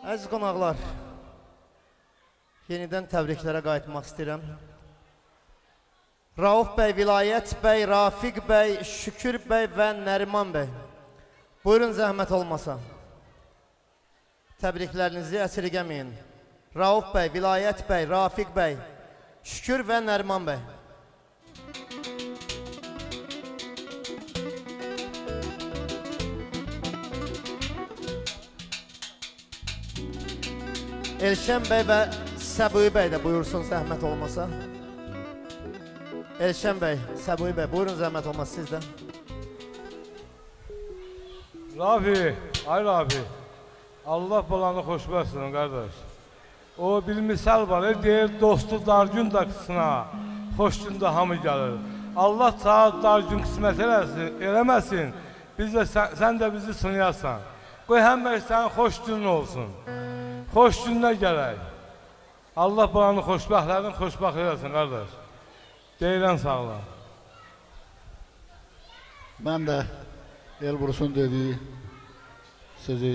Əziz qonaqlar, yenidən təbriklərə qayıtmaq istəyirəm. Rauf bəy, Vilayət bəy, Rafiq bəy, Şükür bəy və Nəriman bəy. Buyurun zəhmət olmasa. Təbriklərinizi əsirgəməyin. Rauf bəy, Vilayət bəy, Rafiq bəy, Şükür və Nəriman bəy. Elşən bəy və Səbuhi bəy də buyursun zəhmət olmasa. Elşən bəy, Səbuhi bəy, buyurun zəhmət olmasa sizdən. Rafi, ay Rafi, Allah balanı xoşbəxtsin qardaş. O bir misal var, deyir dostu dar gün da qısına, xoş gün da hamı gəlir. Allah saat dar gün qismət eləməsin, sən də bizi sınayasan. Qoy həmək sənin xoş günün olsun. Xoş günlər gələk. Allah balanı xoşbəxtlərin xoşbəxt eləsin qardaş. Deyilən sağlam. Mən də Elbursun dediyi sizi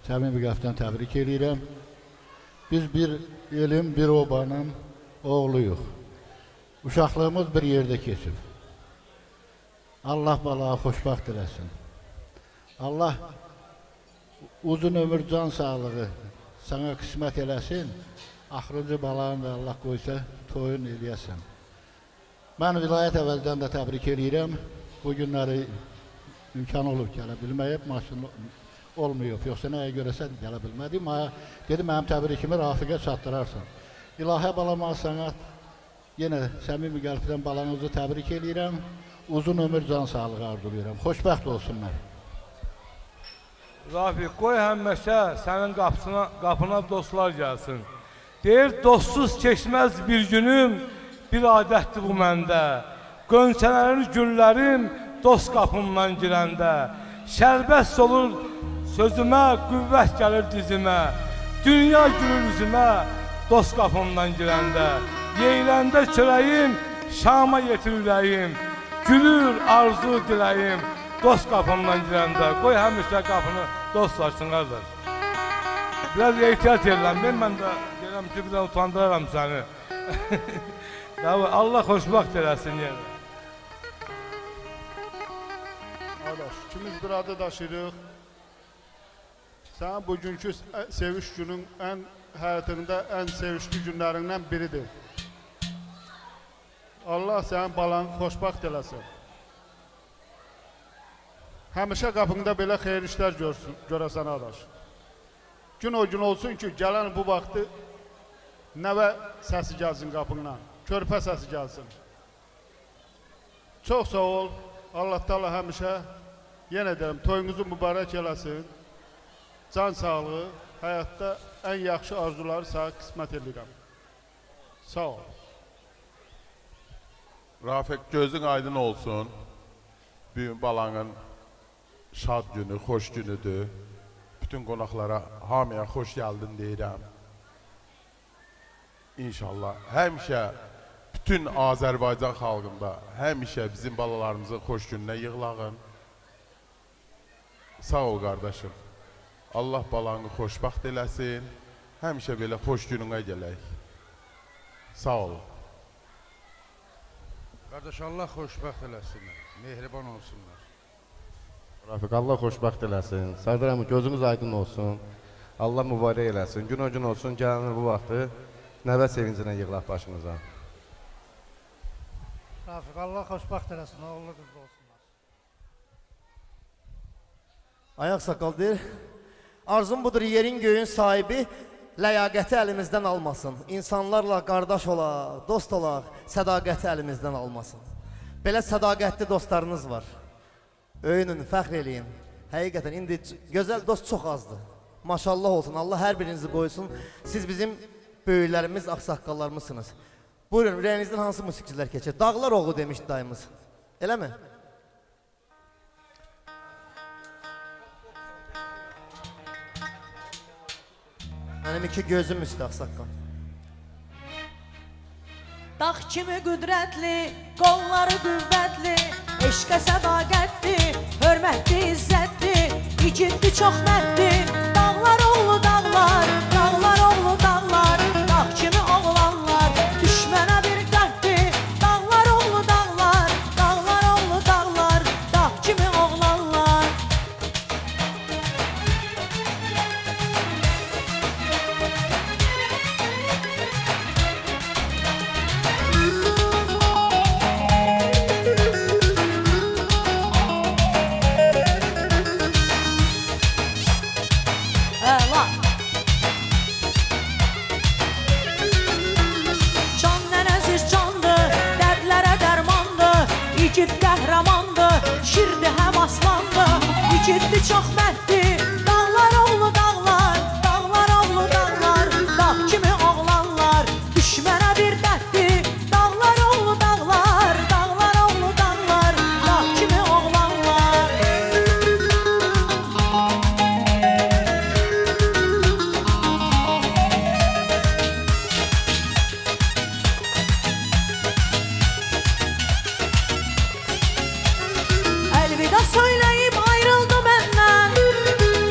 səmimi bir qəlbdən təbrik edirəm. Biz bir elin, bir obanın oğluyuq. Uşaqlığımız bir yerdə keçib. Allah balağı xoşbəxt eləsin. Allah uzun ömür, can sağlığı sana qismət eləsin. Axırıncı balağını da Allah qoysa toyun eləyəsin. Mən vilayət əvvəldən də təbrik edirəm. Bu günləri imkan olub gələ bilməyib, maşın olmayıb. Yoxsa nəyə görəsə gələ bilmədim. Dedim, mənim təbrikimi Rafiqə çatdırarsan. İlahə balama sənət, yenə səmimi qəlbdən balanızı təbrik edirəm. Uzun ömür, can sağlığı arzulayıram. Xoşbəxt olsunlar. Rafi, qoy həmməşə sənin qapına dostlar gəlsin. Deyir, dostsuz keçməz bir günüm, bir adətdir bu məndə. Qönçələrin güllərim dost qapımdan girəndə. Şərbət olur sözümə, qüvvət gəlir dizimə. Dünya gülür üzümə dost qapımdan girəndə. Yeyiləndə çörəyim, Şama yetir ürəyim. Gülür arzu diləyim dost qapımdan girəndə. Qoy həmişə qapını dost açsın qardaş. Biraz ehtiyat edirəm, mən də deyirəm ki, bir də utandıraram səni. Allah xoşbəxt eləsin yenə. Arkadaş, ikimiz bir adı daşıyırıq. Sənin bugünkü seviş günün həyatında ən sevişli günlərindən biridir. Allah sənin balanı xoşbəxt eləsin. Həmişə qapında belə xeyir işlər görəsən adaş. Gün o gün olsun ki, gələn bu vaxtı nəvə səsi gəlsin qapından, körpə səsi gəlsin. Çox sağ ol, Allah Teala həmişə, yenə deyirəm, toyunuzu mübarək eləsin. Can sağlığı, həyatda ən yaxşı arzuları sənə qismət edirəm. Sağ ol. Rafiq, gözün aydın olsun. Büyün balanın şad günü, xoş günüdür. Bütün qonaqlara hamıya xoş gəldin deyirəm. İnşallah həmişə bütün Azərbaycan xalqında həmişə bizim balalarımızın xoş gününə yığılağın. Sağ ol qardaşım. Allah balanı xoşbəxt eləsin. Həmişə belə xoş gününə gələk. Sağ ol. Qardaş, Allah xoşbəxt eləsinlər, mehriban olsunlar. Rafiq, Allah xoşbəxt eləsin. Sərdar əmi, gözünüz aydın olsun. Allah mübarək eləsin. Gün o gün olsun, gələn bu vaxtı nəvə sevincinə yığılaq başınıza. Rafiq, Allah xoşbəxt eləsin, oğullu qızlı olsunlar. Ayaq saqqal deyir. Arzum budur, yerin göyün sahibi ləyaqəti əlimizdən almasın. İnsanlarla qardaş olaq, dost olaq, sədaqəti əlimizdən almasın. Belə sədaqətli dostlarınız var. Öyünün, fəxr eləyin. Həqiqətən, indi gözəl dost çox azdır. Maşallah olsun, Allah hər birinizi qoysun. Siz bizim böyüklərimiz, axsaqqallarımızsınız. Buyurun, ürəyinizdən hansı musiqicilər keçir? Dağlar oğlu demişdi dayımız. Eləmi? Mənim iki gözüm üstü axsaqqal. Dağ kimi qüdrətli, qolları qüvvətli, eşqə sədaqətli, hörmətli, izzətli, igidli, çox mərdli, dağlar oğlu dağ dağlar, dağlar oğlu dağlar, dağ kimi oğlanlar, düşmənə bir dərddi. Dağlar oğlu dağlar, dağlar oğlu dağlar, dağ kimi oğlanlar. Əla. Can nənəsiz candır, dərdlərə dərmandır. İgid qəhrəmandır, şirdi həm aslandır. İgiddi çox mərddir, dağlar oğlu dağlar, dağlar oğlu dağlar, dağ kimi oğlanlar, düşmənə bir dərddir. Dağlar oğlu dağlar, dağlar oğlu dağlar, dağ kimi oğlanlar. Elvida söyleyip ayrıldı benden.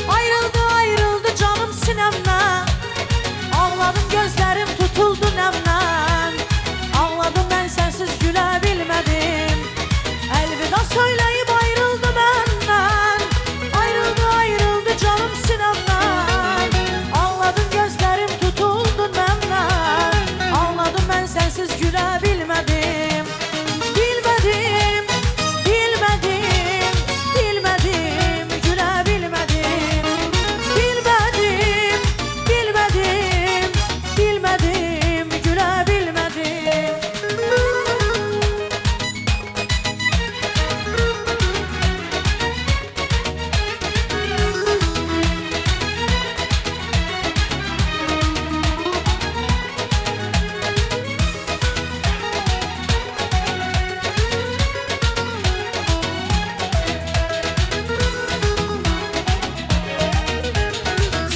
Ayrıldı ayrıldı canım sinemden. Ağladım gözlerim tutuldu nemden. Ağladım ben sensiz gülebilmedim. Elvida söyleyip ayrıldı benden. Ayrıldı ayrıldı canım sinemden. Ağladım gözlerim tutuldu nemden. Ağladım ben sensiz gülebilmedim. Bilmedim, bilmedim, bilmedim, gülebilmedim. Bilmedim, bilmedim, bilmedim, gülebilmedim.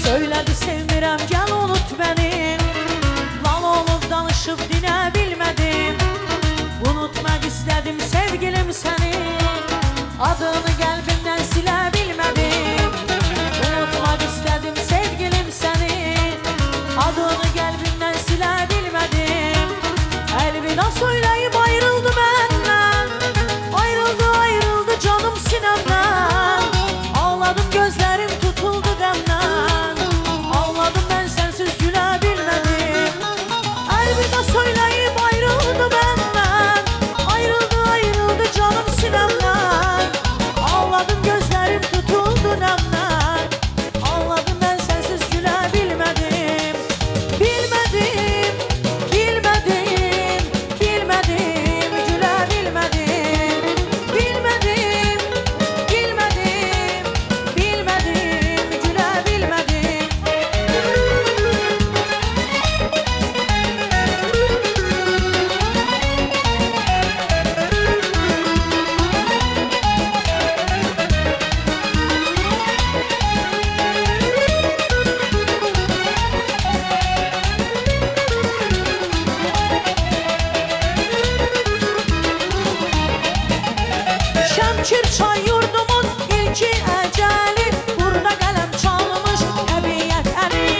Söylədi sevmirəm, gəl unut bəni. Lal olub danışıb dinə bilmədim. Unutmaq istədim sevgilim səni. Adını qəlbimdən silə bilmədim. Unutmaq istədim sevgilim səni. Adını qəlbimdən silə bilmədim. Elvida söyləyib ayrıldı məndən. Ayrıldı ayrıldı canım sinemden. Ağladım gözlerim tutuldu demden. Ağladım ben sensiz gülebilmedim. Elvida söyleyip ayrıldı benden. Ayrıldı ayrıldı canım sinemden. Ağladım gözlerim tutuldu nemden. Ağladım ben sensiz gülebilmedim. Bilmedim, bilmedim, bilmedim, gülebilmedim. Bilmedim, bilmedim, bilmedim, gülebilmedim. Şəmkir çay yurdumun ilki əcəli. Burada qələm çalmış təbiət əli.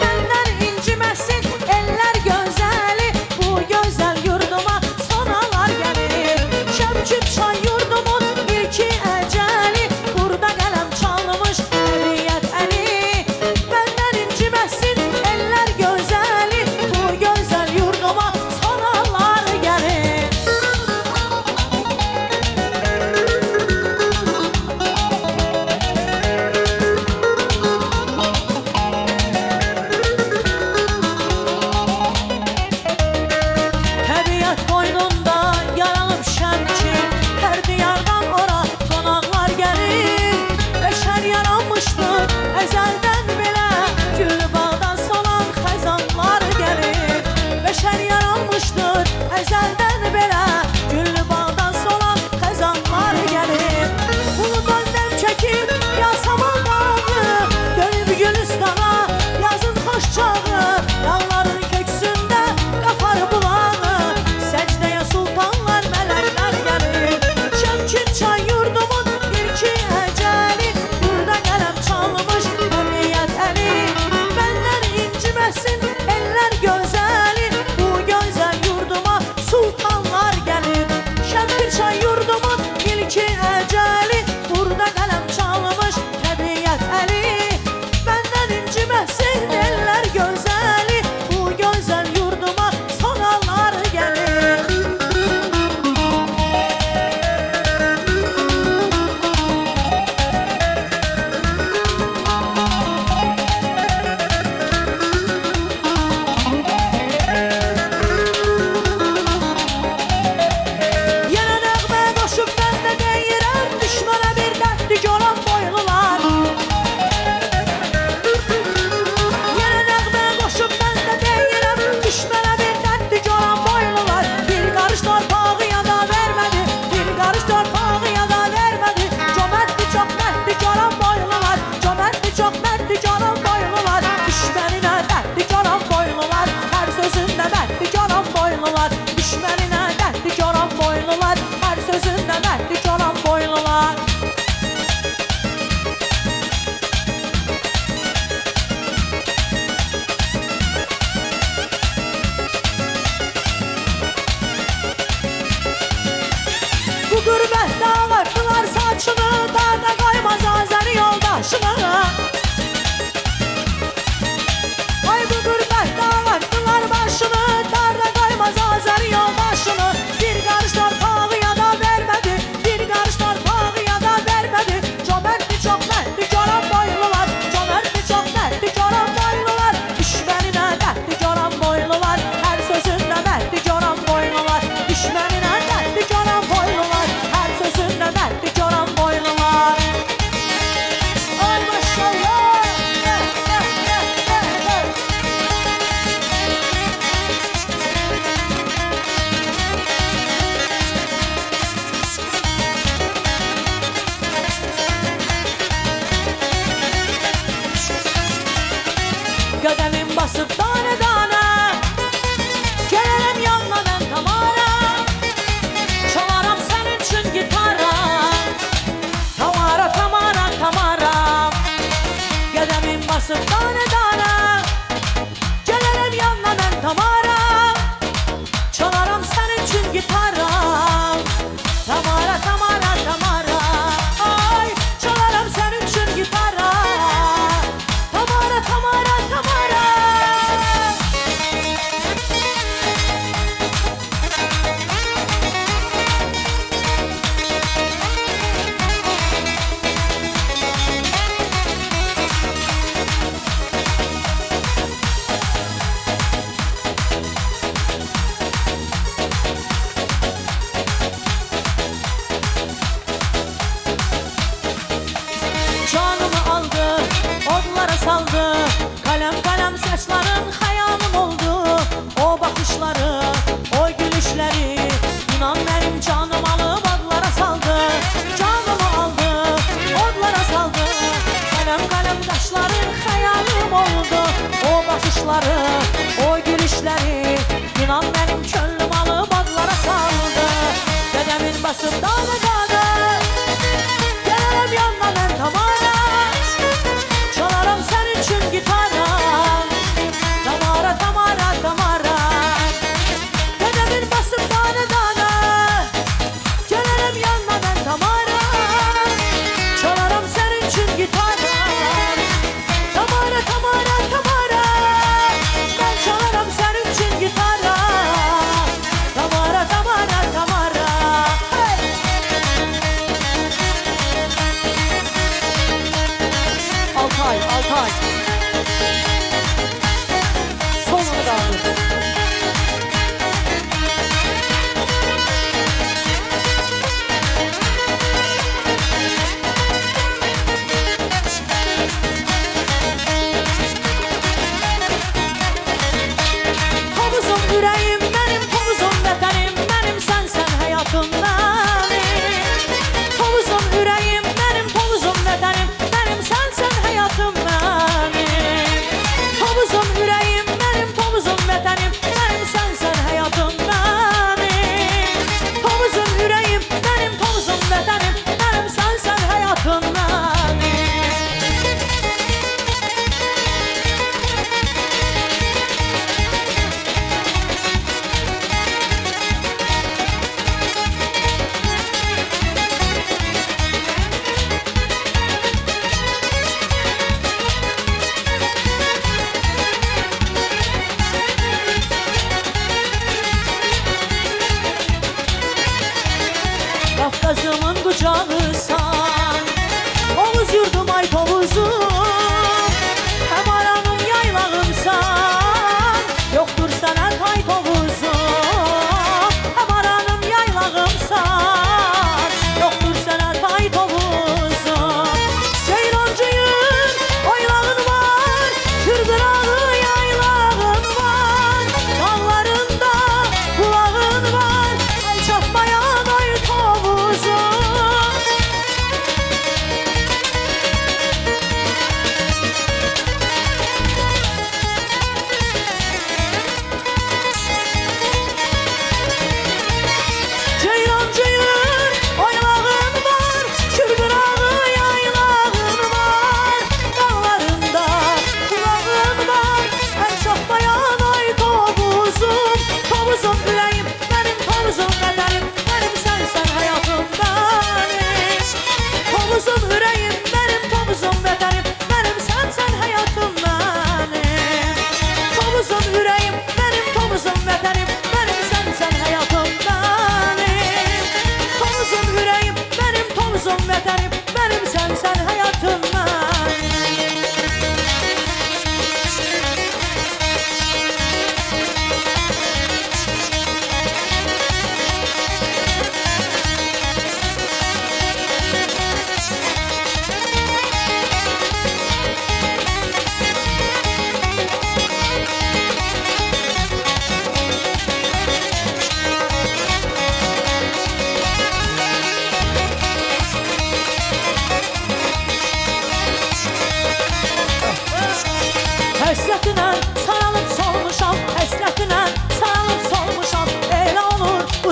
Məndən inciməsin ellər gözəli. Bu gözəl yurduma sonalar gəlir. Şəmkir çay yurdumun ilki əcəli. Burada qələm çalmış təbiət əli. Məndən inciməsin ellər gözəli. Bu gözəl yurduma sonalar gəlir. başını, darda qaymaz Azəri yoldaşını. Ay bu qürbətdə ağartdılar başını, darda qaymaz Azəri yoldaşını. Bir qarış torpağı da vermədi, bir qarış torpağı da vermədi. Cömərtli çox mərtli görən boylular, cömərtli çox mərtli görən boylular. Düşməninə dərdli görən boylular, hər sözündə mərtli görən boylular. Düşməninə dərdli görən boylular, hər sözündə mərtli görən boylular. Ay maşallah. Qədəmim basıb dane-dane, gələrəm yanına mən tamara. Çalaram sənin üçün gitara, tamara, tamara, tamara. Qədəmim basıb dane-dane, gələrəm yanına mən tamara. Çalaram sənin üçün gitara, tamara, tamara, tamara. Ay, çalaram sənin üçün gitara, tamara, tamara, tamara. Canımı aldı, odlara saldı. Kalem kalem saçların hayalım oldu. O bakışları, o gülüşleri, inan benim canım alıp odlara saldı. Canımı aldı, odlara saldı. Kalem kalem saçların hayalım oldu. O bakışları, o gülüşleri, inan benim könlüm alıp odlara saldı. Dedemin basıp dağda dağda, gelirim yanına ben tamara. Çalaram senin için gitara, tamara, tamara, tamara. Dedemin basıp dağda dağda, gelirim yanına ben tamara. Çalaram senin için gitara, tamara, tamara, tamara. Ben çalaram senin için gitara, tamara, tamara, tamara. Hey!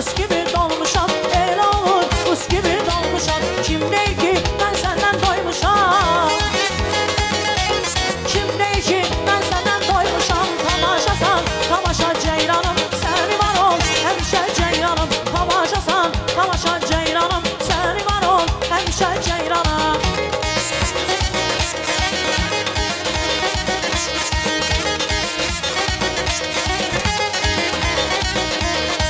buz gibi dolmuşam. Elə olur, buz gibi dolmuşam. Kim deyir ki, mən səndən doymuşam? Kim deyir ki, mən səndən doymuşam? Tamaşasan, tamaşa ceyranım, səni var ol, həmişə ceyranım. Tamaşasan, tamaşa ceyranım, səni var ol, həmişə ceyranım.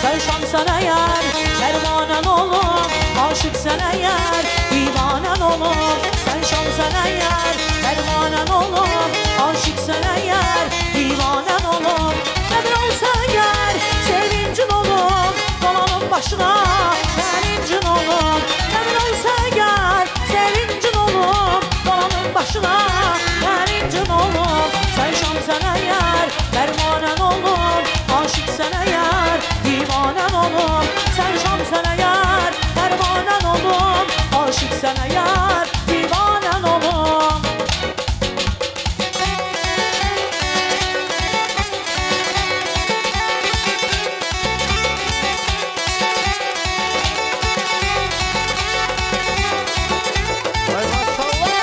Sen şamsan eğer, dermanen olur. Aşıksan eğer, divanen olur. Sen şamsan eğer, dermanen olur. Aşıksan eğer, divanen olur. Ne bir olsa eğer, sevincin olur. Dolanın başına, sevincin olur. Ne bir olsa eğer, sevincin olur. Dolanın başına, sevincin olur. Sen şamsan eğer, dermanen olur. Aşıksan eğer, divanen olur. Sen şamsan eğer, dermanen olur. Aşıksan eğer, divanen olur. Ay maşallah.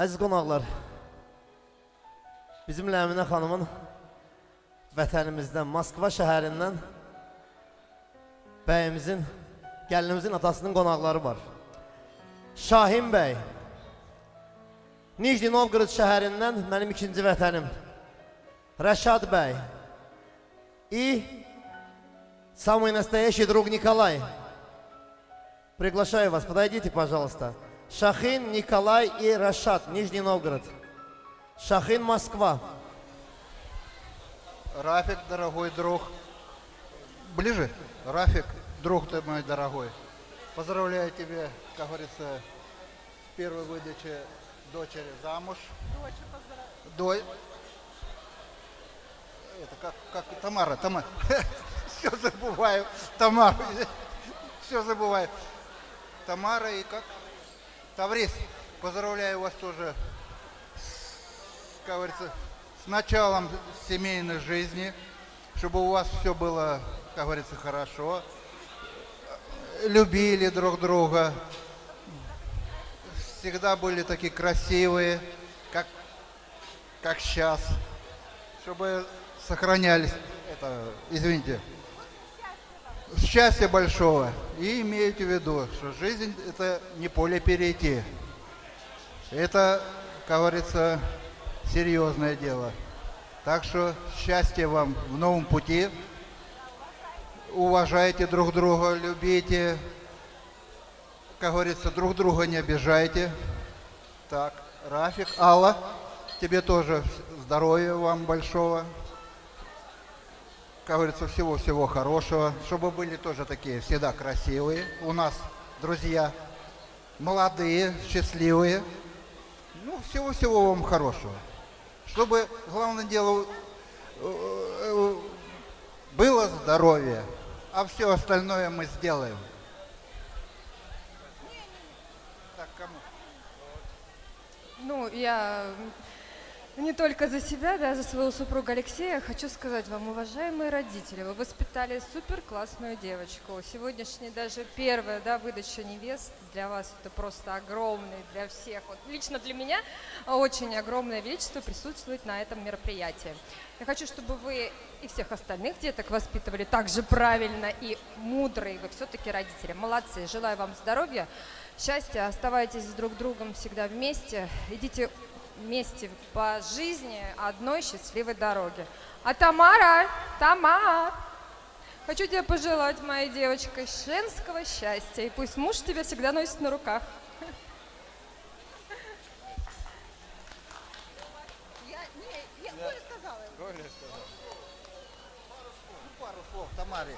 Əziz qonaqlar, bizim Ləminə xanımın vətənimizdən, Moskva şəhərindən bəyimizin, gəlinimizin atasının qonaqları var. Şahin bəy, Nijni Novgorod şəhərindən mənim ikinci vətənim. Rəşad bəy и самый настоящий друг Николай. Приглашаю вас, подойдите, пожалуйста. Шахин, Николай и Рашад, Нижний Новгород. Шахин, Москва. Рафик, дорогой друг. Ближе? Рафик, друг ты мой дорогой. Поздравляю тебя, как говорится, с первой выдачи дочери замуж. Дочь. Это как Тамара. Все забываю. Тамара. Все забываю. Тамара и как? Таврис. Поздравляю вас тоже, как говорится, с началом семейной жизни, чтобы у вас все было, как говорится, хорошо, любили друг друга, всегда были такие красивые, как сейчас, чтобы сохранялись, извините, счастья большого. И имейте в виду, что жизнь — это не поле перейти. Это, как говорится, серьезное дело. Так что счастья вам в новом пути. Уважайте друг друга, любите. Как говорится, друг друга не обижайте. Так, Рафик, Алла, тебе тоже здоровья вам большого. Как говорится, всего-всего хорошего. Чтобы были тоже такие всегда красивые. У нас друзья молодые, счастливые. Ну, всего-всего вам хорошего. Чтобы, главное дело, было большого здоровья, а все остальное мы сделаем. Так, кому? Ну, я не только за себя, да, за своего супруга Алексея хочу сказать вам, уважаемые родители, вы воспитали супер классную девочку. Сегодняшняя даже первая, да, выдача невест для вас это просто огромный для всех. Вот лично для меня очень огромное величество присутствовать на этом мероприятии. Я хочу, чтобы вы и всех остальных деток воспитывали так же правильно и мудрые. Вы все-таки родители. Молодцы. Желаю вам здоровья, счастья. Оставайтесь друг с другом всегда вместе. Идите вместе по жизни одной счастливой дороги. А Тамара, хочу тебе пожелать, моя девочка, женского счастья. И пусть муж тебя всегда носит на руках. Пару слов Тамаре.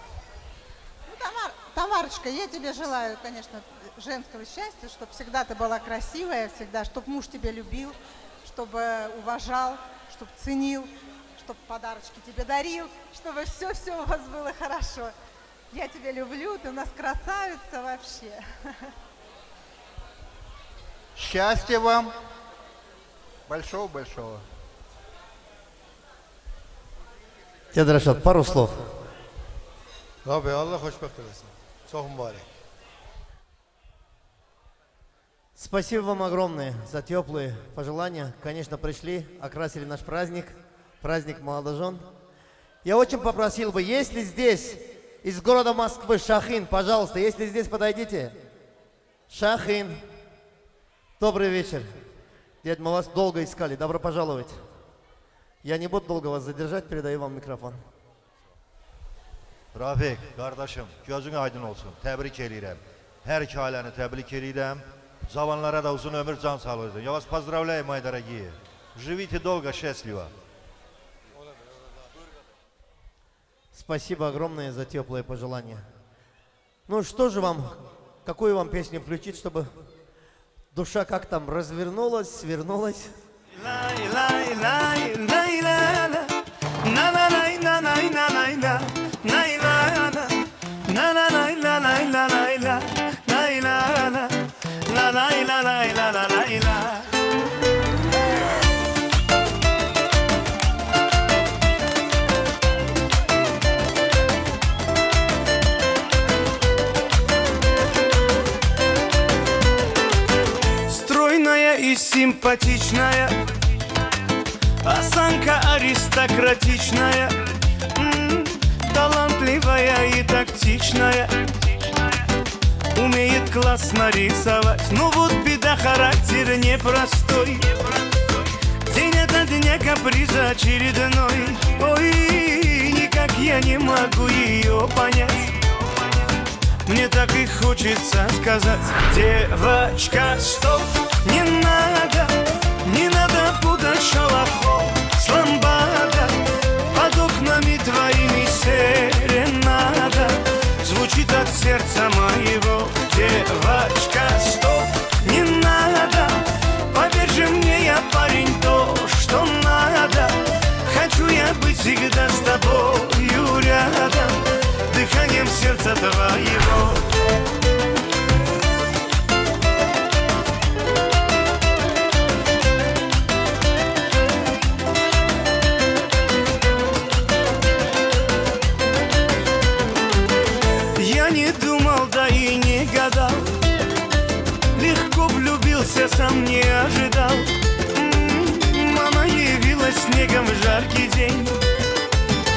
Ну, Тамарочка, я тебе желаю, конечно, женского счастья, чтобы всегда ты была красивая, всегда, чтобы муж тебя любил, чтобы уважал, чтобы ценил, чтобы подарочки тебе дарил, чтобы все у вас было хорошо. Я тебя люблю, ты у нас красавица вообще. Счастья вам. Большого-большого. Дед Рашад, пару слов. Abi Allah xoşbəxt eləsin. Çox mübarək. Спасибо вам огромное за теплые пожелания. Конечно, пришли, окрасили наш праздник, праздник молодожен. Я очень попросил бы, если здесь из города Москвы Шахин, пожалуйста, если здесь подойдите. Шахин, добрый вечер. Дед, мы вас долго искали, добро пожаловать. Я не буду долго вас задержать, передаю вам микрофон. Rafiq, qardaşım, gözün aydın olsun. Təbrik edirəm. Hər iki ailəni təbrik edirəm. Cavanlara da uzun ömür, can sağlığı. Я вас поздравляю, мои дорогие. Живите долго, счастливо. Спасибо огромное за теплые пожелания. Ну что же вам, какую вам песню включить, чтобы душа как там развернулась, свернулась? Стройная и симпатичная, осанка аристократичная, талантливая и тактичная, умеет классно рисовать. Но вот беда, характер непростой, день ото дня каприза очередной. Ой, никак я не могу ее понять. Мне так и хочется сказать: девочка, стоп, не надо путать шалахов с ламбада. Под окнами твоими серенада звучит от сердца моего. Девочка, стоп, не надо, поверь же мне, я парень, то, что надо. Хочу я быть всегда с тобою рядом, дыханием сердца твоего. Я не думал, да и не гадал, легко влюбился, сам не ожидал. Мама явилась снегом в жаркий день,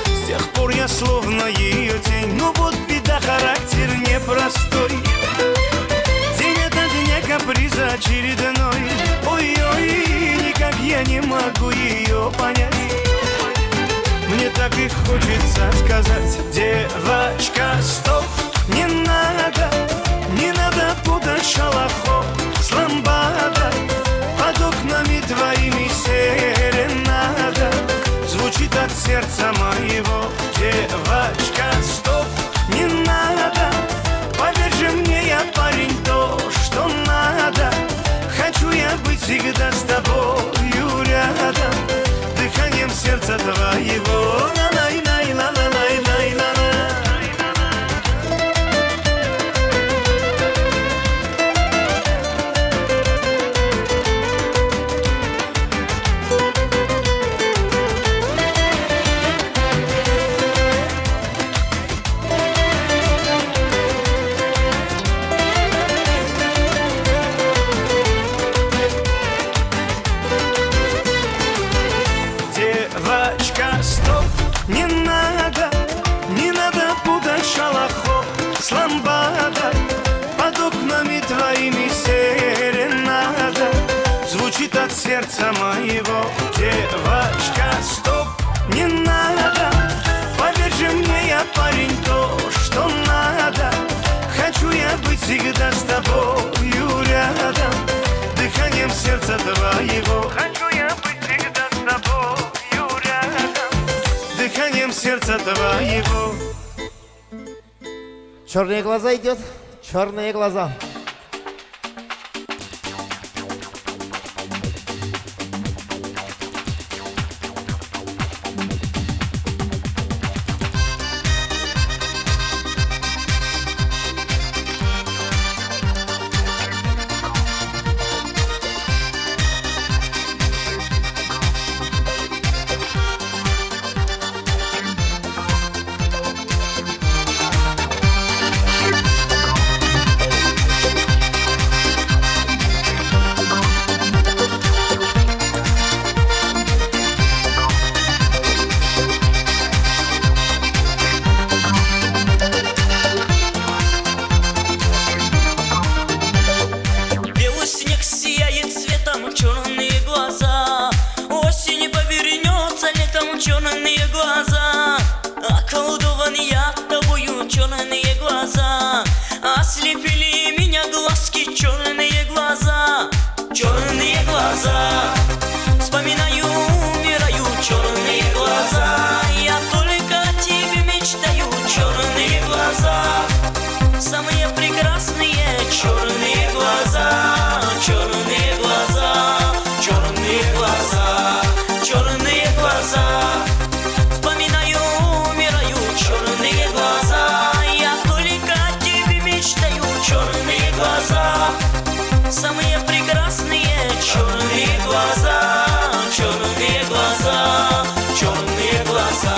с тех пор я словно ее тень. Но вот беда, характер непростой, день ото дня каприза очередной. Ой-ой, никак я не могу ее понять. Мне так и хочется сказать: девочка, стоп, не надо путать шалахов с ламбада. Под окнами твоими серенада звучит от сердца моего. Девочка, стоп, не надо, поверь же мне, я парень, то, что надо. Хочу я быть всегда с тобою рядом, дыханием сердца твоего. сердца моего. Девочка, стоп, не надо. Поверь же мне, я парень, то, что надо. Хочу я быть всегда с тобою рядом, дыханием сердца твоего. Хочу я быть всегда с тобою рядом, дыханием сердца твоего. Черные глаза идет, черные глаза. Черные глаза, околдован я тобою, черные глаза, ослепили меня глазки, черные глаза, черные глаза. Вспоминаю, умираю, черные глаза, я только о тебе мечтаю, черные глаза, самые прекрасные черные глаза, черные глаза, черные глаза, черные глаза. Вспоминаю, умираю, черные глаза, я только о тебе мечтаю, черные глаза, самые прекрасные черные глаза, черные глаза, черные глаза.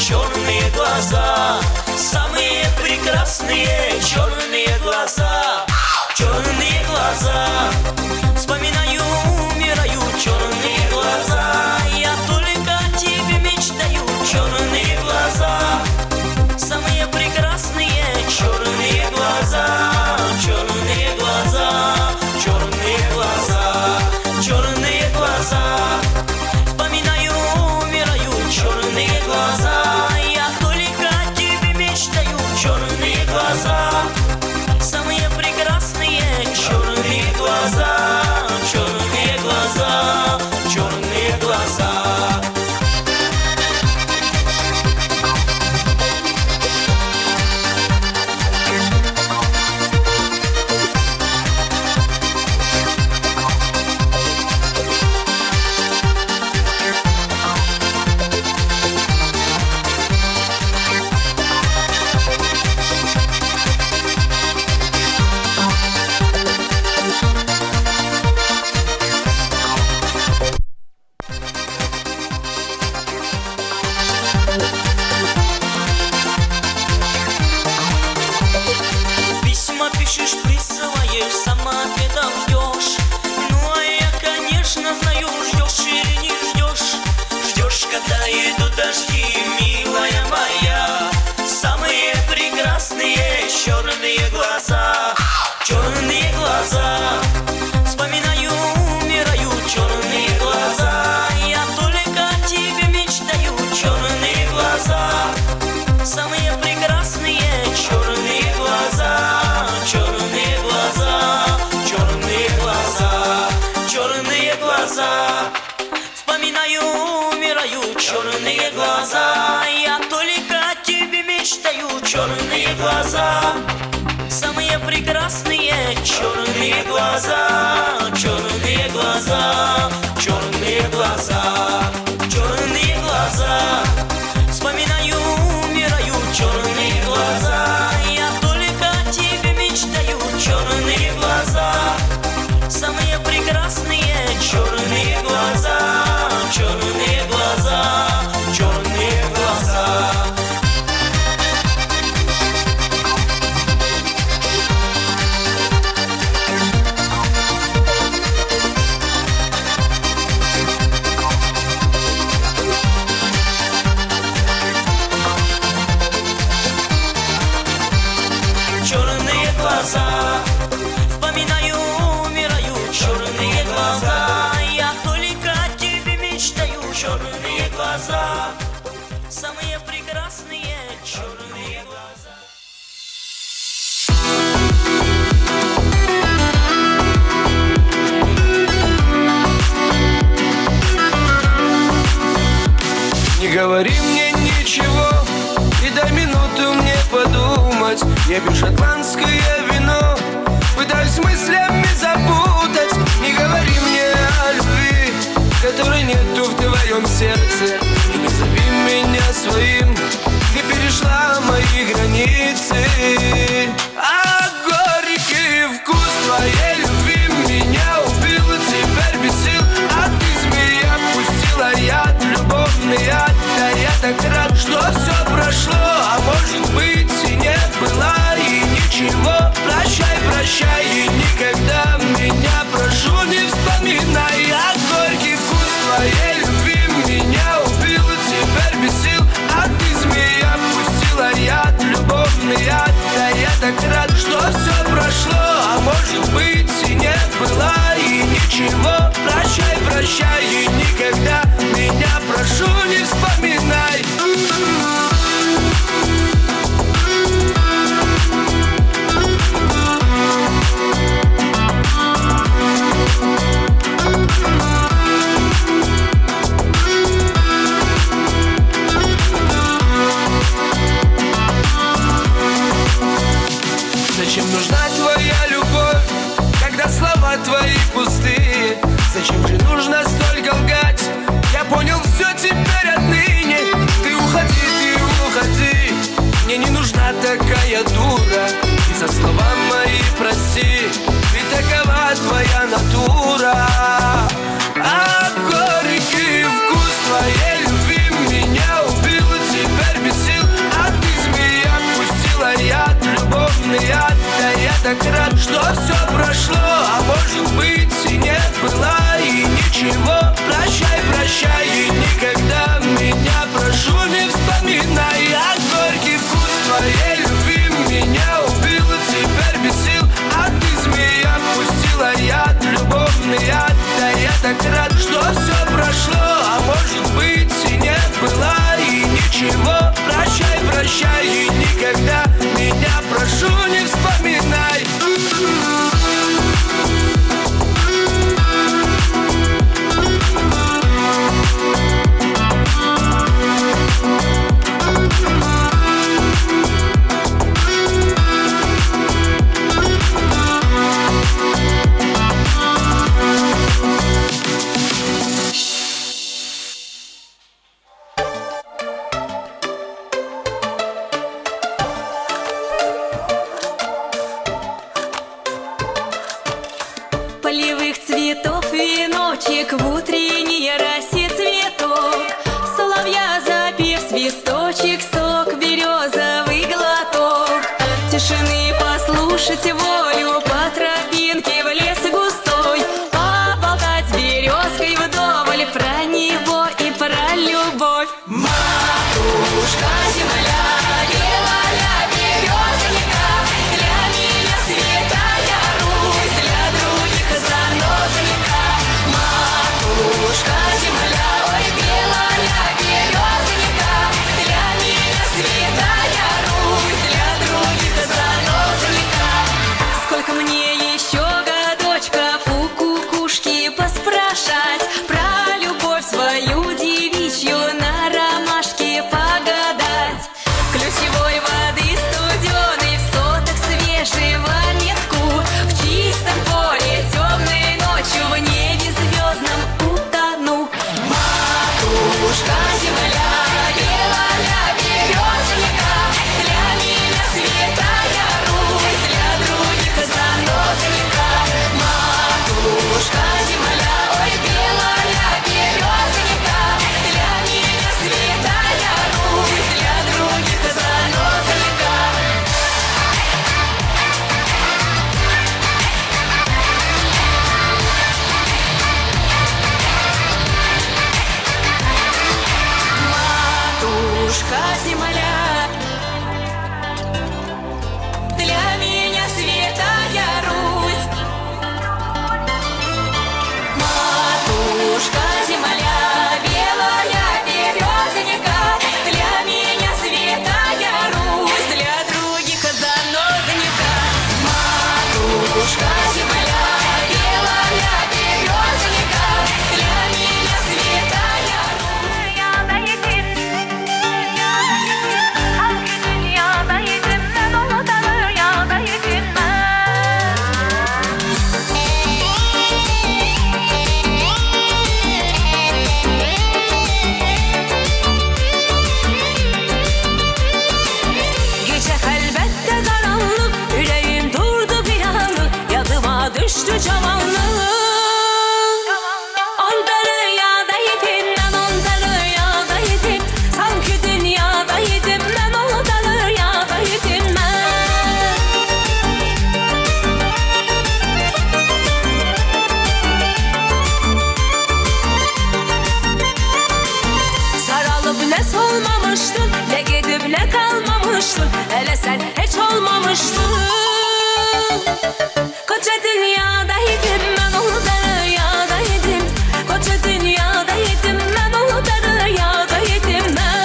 Черные глаза, самые прекрасные черные глаза, черные глаза. Вспоминаю, умираю, черные глаза, я только о тебе мечтаю, черные глаза, самые прекрасные черные глаза, черные глаза, черные глаза, черные глаза. Вспоминаю, умираю, черные глаза, я только о тебе мечтаю, черные глаза, самые прекрасные черные глаза, черные глаза, черные глаза. Пишешь, присылаешь, сама ответов ждешь. Ну а я, конечно, знаю, ждешь или не ждешь. Ждешь, когда идут дожди, милая моя. Самые прекрасные черные глаза, черные глаза. Вспоминаю, умираю, черные глаза, я только о тебе мечтаю, черные глаза, самые прекрасные черные глаза, черные глаза, черные глаза, черные глаза. Вспоминаю, умираю, черные глаза, я только о тебе мечтаю, черные глаза, самые прекрасные. прекрасные черные глаза, черные глаза, черные глаза, черные глаза. Вспоминаю, умираю, черные глаза. Я только о тебе мечтаю, черные глаза. Самые прекрасные черные глаза, черные глаза, черные глаза. Черные глаза. Вспоминаю, умираю, черные глаза. Я только о тебе мечтаю, черные глаза. Самые прекрасные черные глаза. Не говори мне ничего и дай минуту мне подумать. Я пью шотландское вино, пытаюсь мыслями запутать. Не говори мне о любви, которой нету в твоем сердце. И не зови меня своим, ты перешла мои границы. А горький вкус твоей любви меня убил, теперь без сил. А ты, змея, пустила яд, любовный яд. Да я так рад, что все прошло, а может быть и не было, и ничего. Прощай, прощай, и никогда меня, прошу, не вспоминай. А горький вкус твоей любви меня убил, теперь без сил. А ты, змея, пустила яд, любовный яд. Да я так рад, что все прошло, а может быть и не было, и ничего. Прощай, прощай, и никогда меня, прошу, не вспоминай. Зачем нужна твоя любовь, когда слова твои пустые? Зачем же нужно столько лгать? Я понял все теперь отныне. Ты уходи, мне не нужна такая дура. И за слова мои прости, ведь такова твоя натура. А горький вкус твоей любви меня убил, теперь без сил. А ты, змея, пустила яд, любовный яд. Да я так рад, что все прошло, а может быть и не было, и ничего. Прощай, прощай, и никогда меня, прошу, не вспоминай. А горький вкус твоей любви меня убил, теперь без сил. А ты, змея, пустила яд, любовный яд. Да я так рад, что все прошло, а может быть и не было, и ничего. Прощай, прощай, и никогда меня, прошу, не вспоминай. Полевых цветов веночек, в утренней росе цветок. Соловья запев свисточек, сок березовый глоток. Тишины послушать волю, по тропинке в лес густой. Поболтать с березкой вдоволь про него и про любовь. Матушка земля, белая березонька, для меня святая Русь, для других занозонька. Матушка земля, ой, белая березонька, для меня земля. Для меня святая Русь. Матушка земля, белая березонька, для меня святая Русь, для других занозонька. Матушка земля, белая березонька, для меня святая Русь. Dünyada yetim, hangi dünyada yetim, ben onu da dünyada yetim ben. Gece elbette karanlık, yüreğim durdu bir anlık, yadıma düştü cavanlık. Onda rüyada yedim, ben onda rüyada yedim, sanki dünyada yedim, ben onda rüyada yedim ben. Saralıp ne solmamıştın, ne gidip ne kalmamıştın, hele sen hiç olmamıştın. Koca dünyada yedim, ben onu da rüyada yedim, koca dünyada yedim, ben onu da rüyada yedim ben.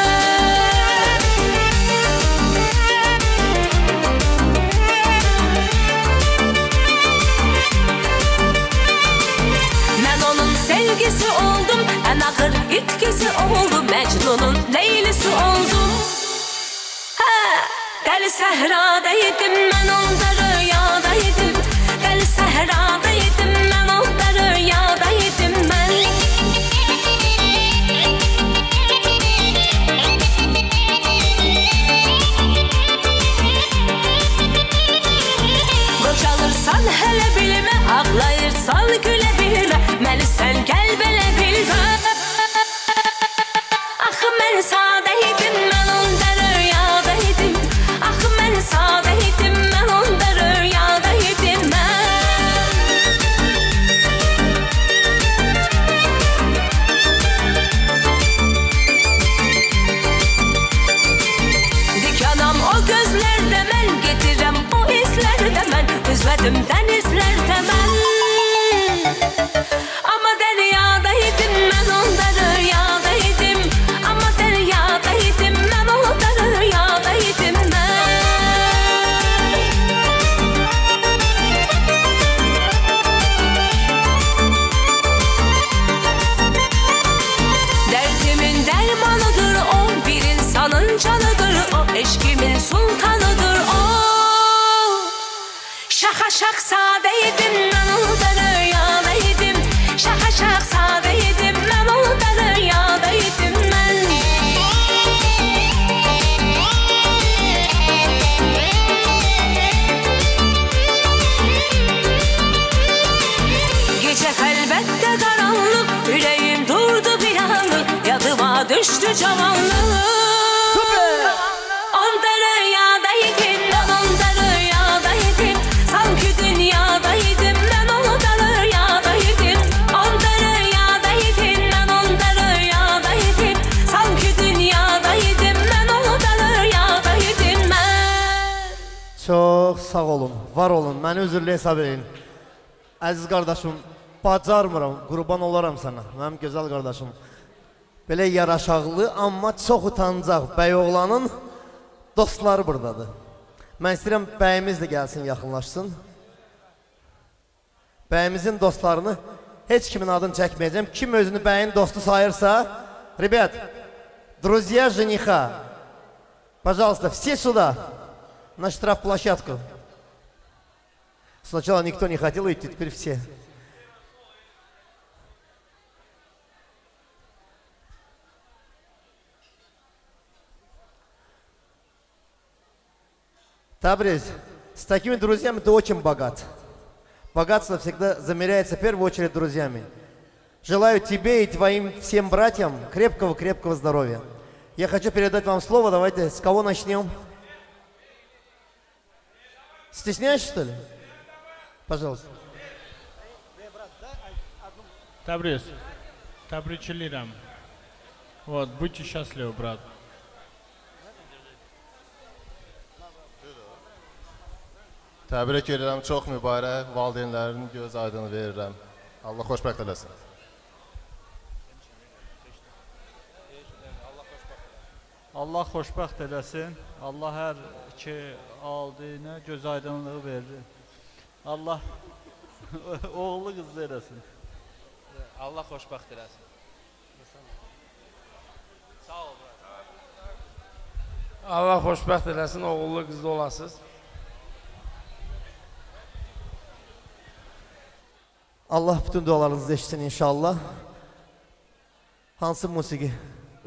Ben onun sevgisi oldum, en ağır itkisi oldum, Mecnun'un Leylisi oldum. Ha, deli sehrada yedim, ben onda rüyada yedim, deli sehrada yedim, ben onda rüyada yedim ben. Qocalırsan hele bilmə, ağlayırsan gülə bilmə, məni sən gəl belə bilmə. Axı mən sadə idim, mən onda rüyada idim, axı mən sadə idim, mən onda rüyada idim mən. Dikanam o gözlərdə mən, gedirəm o izlərdə mən, üzlədim dənizlərdə mən. Amma dəryada idim, mən onda rüyada idim, amma dəryada idim, mən onda rüyada idim mən. Derdimin dermanıdır o, bir insanın canıdır o, eşkimin sultanıdır o. Şaha şahzadeydim, ben onda rüyadaydım, şaha şahzadeydim, ben onda rüyadaydım ben. Gece elbette karanlık, yüreğim durdu bir anlık, yadıma düştü cavanlık. Onda rüyadaydım, ben onda rüyadaydım, sanki dünyadaydım, ben onda rüyadaydım. Onda rüyadaydım, ben onda rüyadaydım, sanki dünyadaydım, ben onda rüyadaydım ben. Çox sağ olun, var olun, məni üzürlü hesab edin. Əziz qardaşım, bacarmıram, qurban olaram sana, mənim gözəl qardaşım. Belə yaraşaqlı, amma çox utancaq bəyoğlanın dostları buradadır. Mən istəyirəm bəyimiz də gəlsin, yaxınlaşsın. Bəyimizin dostlarını heç kimin adını çəkməyəcəm. Kim özünü bəyin dostu sayırsa, rебят, друзья жениха, пожалуйста, все сюда, на штрафплощадку. Сначала никто не хотел идти, теперь все. Табриз, с такими друзьями ты очень богат. Богатство всегда замеряется в первую очередь друзьями. Желаю тебе и твоим всем братьям крепкого-крепкого здоровья. Я хочу передать вам слово, давайте, с кого начнем? Стесняешься, что ли? Пожалуйста. Табриз, табричилирам. Вот, будьте счастливы, брат. Təbrik edirəm, çox mübarək, valideynlərin göz aydını verirəm. Allah xoşbəxt eləsin. Allah xoşbəxt eləsin. Allah hər iki aldığına göz aydınlığı verir. Allah oğlu qızlı eləsin. Allah xoşbəxt eləsin. Sağ ol. Allah xoşbəxt eləsin, oğullu qızlı olasınız. Allah bütün dualarınızı eşitsin inşallah. Hansı musiqi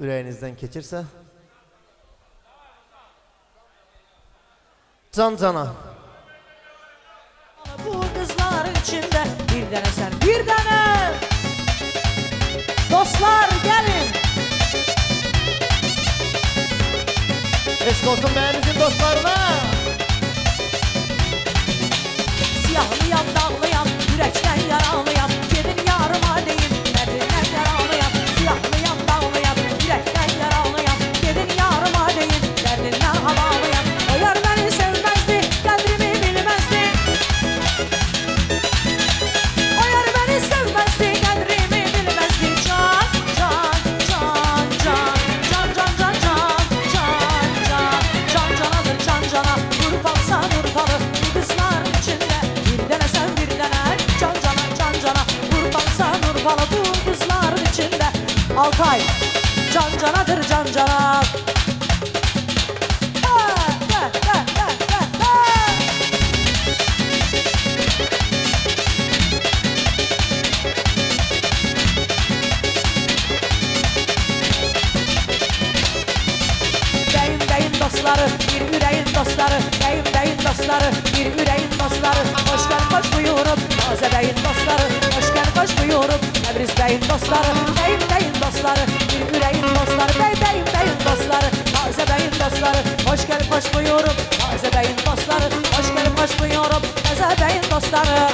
ürəyinizdən keçirsə. Can cana. Bu kızların içinde bir dene sen bir dene. Dostlar gelin. Eşk olsun bəyimizin dostlarına. Siyahlıyam, dağlıyam, yürekten yaralıyam. Gelin yarıma deyin, nereden yaralıyam. Siyahlıyam, dağlıyam, yürekten yaralıyam. Gelin yarıma deyin, nereden havalıyam. O yar beni sevmezdi, kadrimi bilmezdi. O yar beni sevmezdi, kadrimi bilmezdi. Can, can, can, can, can, can, can, can, can, can, can canadır can cana. Urfalısa Urfalı, bu kızların içinde bir dene sen bir dene. Can cana, can cana, Urfalısa Urfalı, bu kızların içinde. Altay, can canadır can cana. Dostları, bir yüreğin dostları, beyim dostları, bir yüreğin dostları. Hoş gel koş buyurup, taze beyin dostları. Hoş gel koş buyurup, Tebriz beyin dostları. Beyim dostları, bir yüreğin dostları. Beyim dostları, taze beyin dostları. Hoş gel koş buyurup, taze beyin dostları. Hoş gel koş buyurup, taze beyin dostları.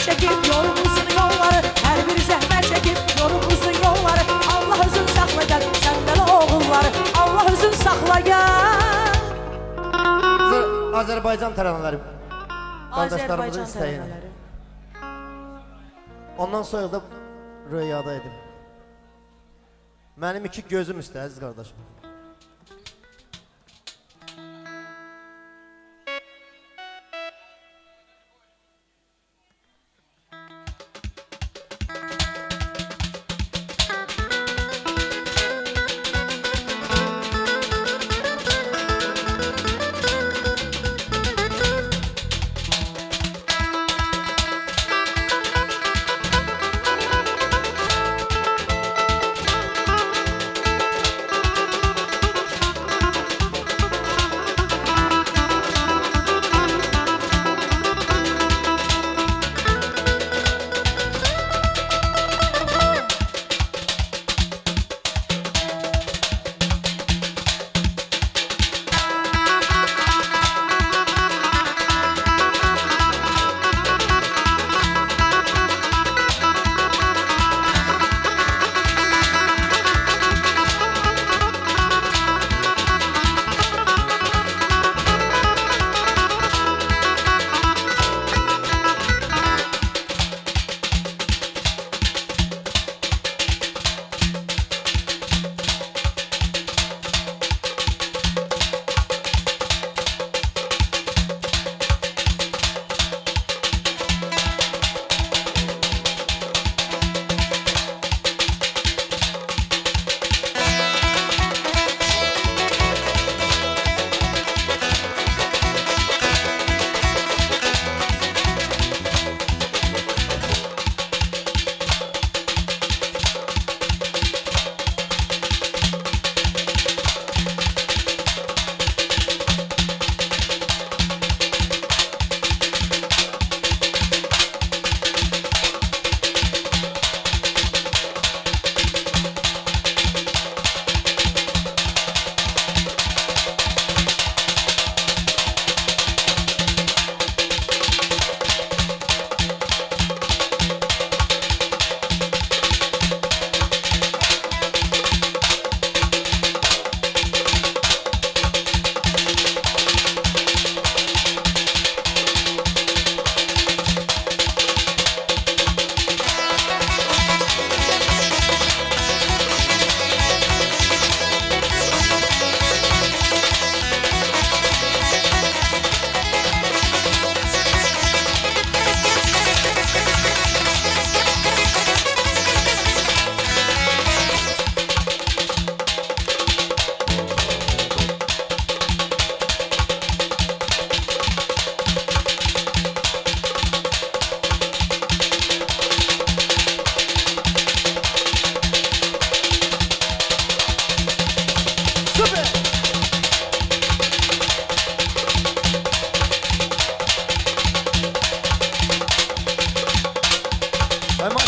Çekip yolun uzun yolları, her biri zəhmət çekip yolun uzun yolları. Allah özün saxla gəl, səndən oğulları. Allah özün saxla gəl. Azərbaycan tərənnələri. Qardaşlarımızın istəyini. Ondan sonra da rüyada edim. Mənim iki gözüm üstə, əziz qardaşım.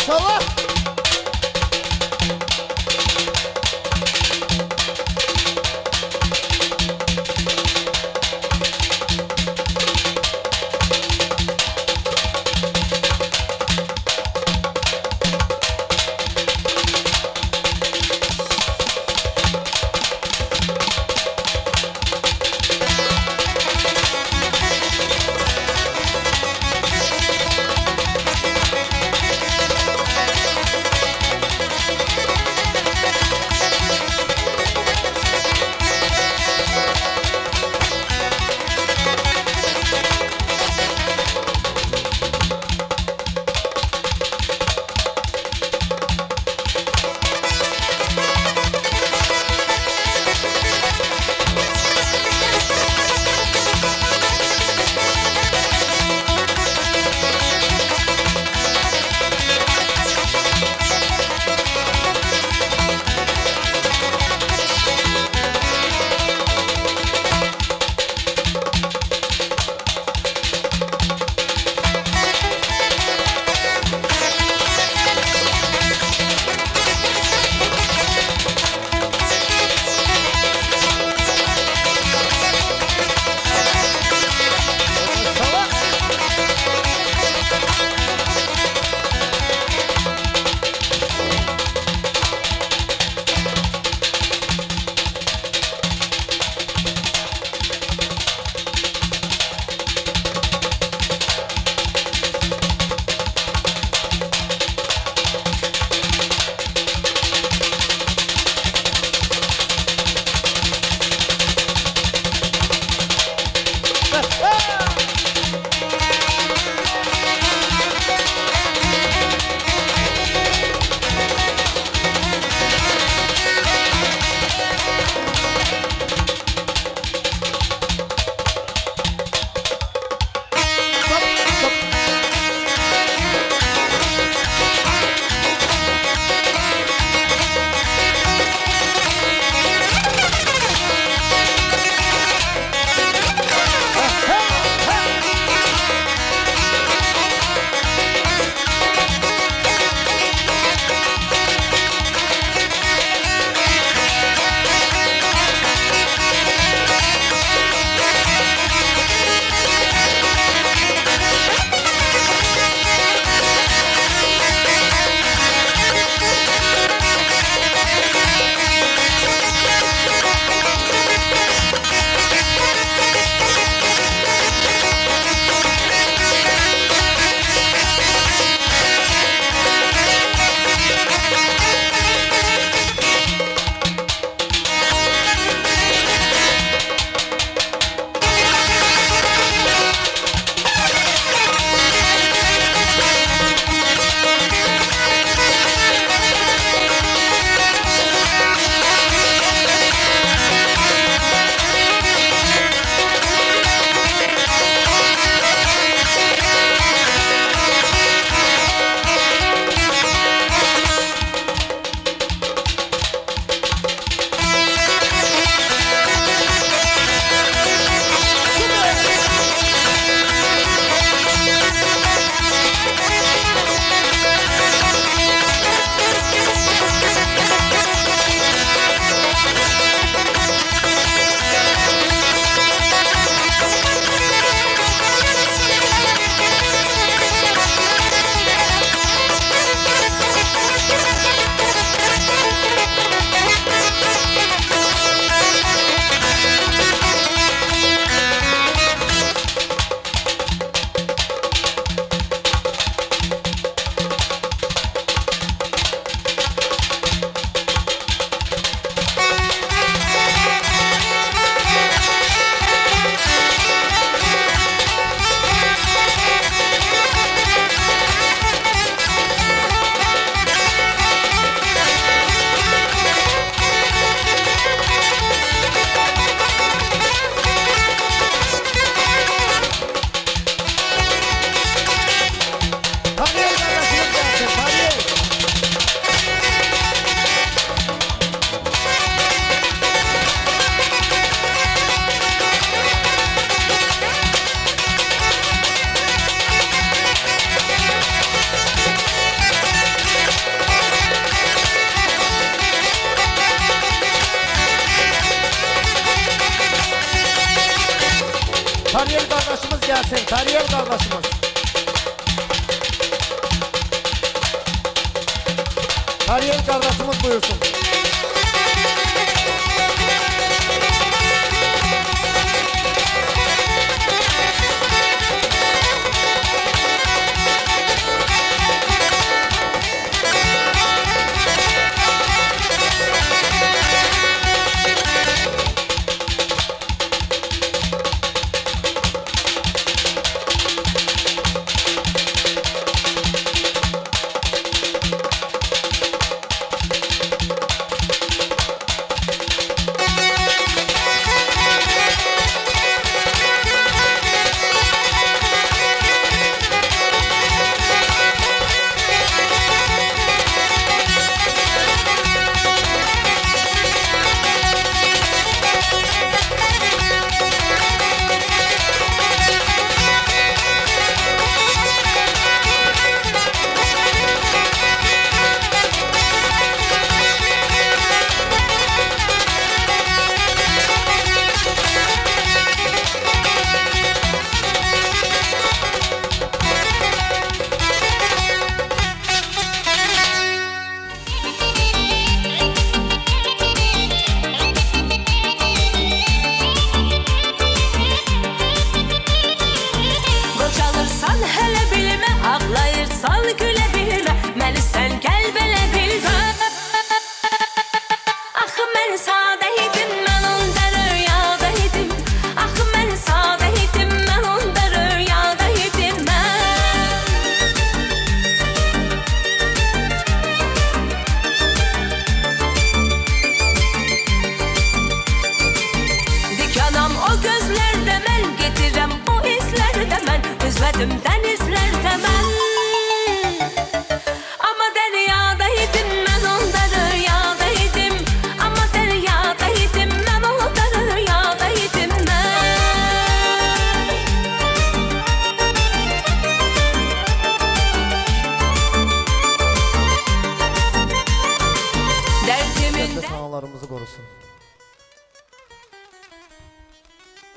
Maşallah. gelsin. Kariyel kardeşimiz. Kariyel kardeşimiz buyursun.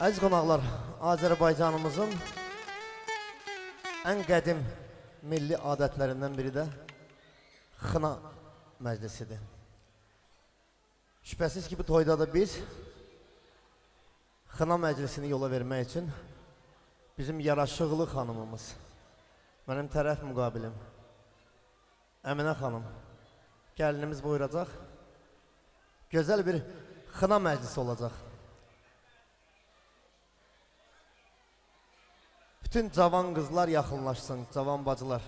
Əziz qonaqlar, Azərbaycanımızın ən qədim milli adətlərindən biri də xına məclisidir. Şübhəsiz ki, bu toyda da biz xına məclisini yola vermək üçün bizim yaraşıqlı xanımımız, mənim tərəf müqabilim, Əminə xanım, gəlinimiz buyuracaq, gözəl bir xına məclisi olacaq. Bütün cavan qızlar yaxınlaşsın, cavan bacılar.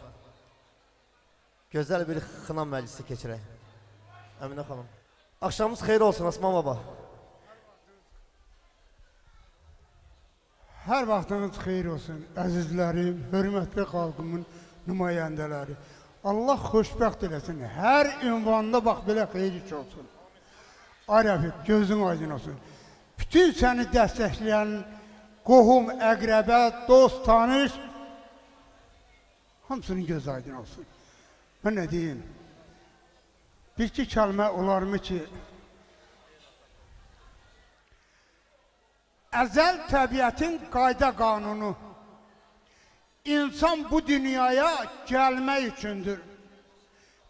Gözəl bir xına məclisi keçirək. Əminə xanım. Axşamınız xeyir olsun, Osman baba. Hər vaxtınız xeyir olsun, əzizlərim, hörmətli xalqımın nümayəndələri. Allah xoşbəxt eləsin, hər ünvanda bax belə xeyir iş olsun. Ay Rəfiq, gözün aydın olsun. Bütün səni dəstəkləyən qohum, əqrəbə, dost, tanış, hamısının göz aydın olsun. Mən nə deyim? Bir-iki kəlmə olarmı ki, əzəl təbiətin qayda qanunu, insan bu dünyaya gəlmək üçündür.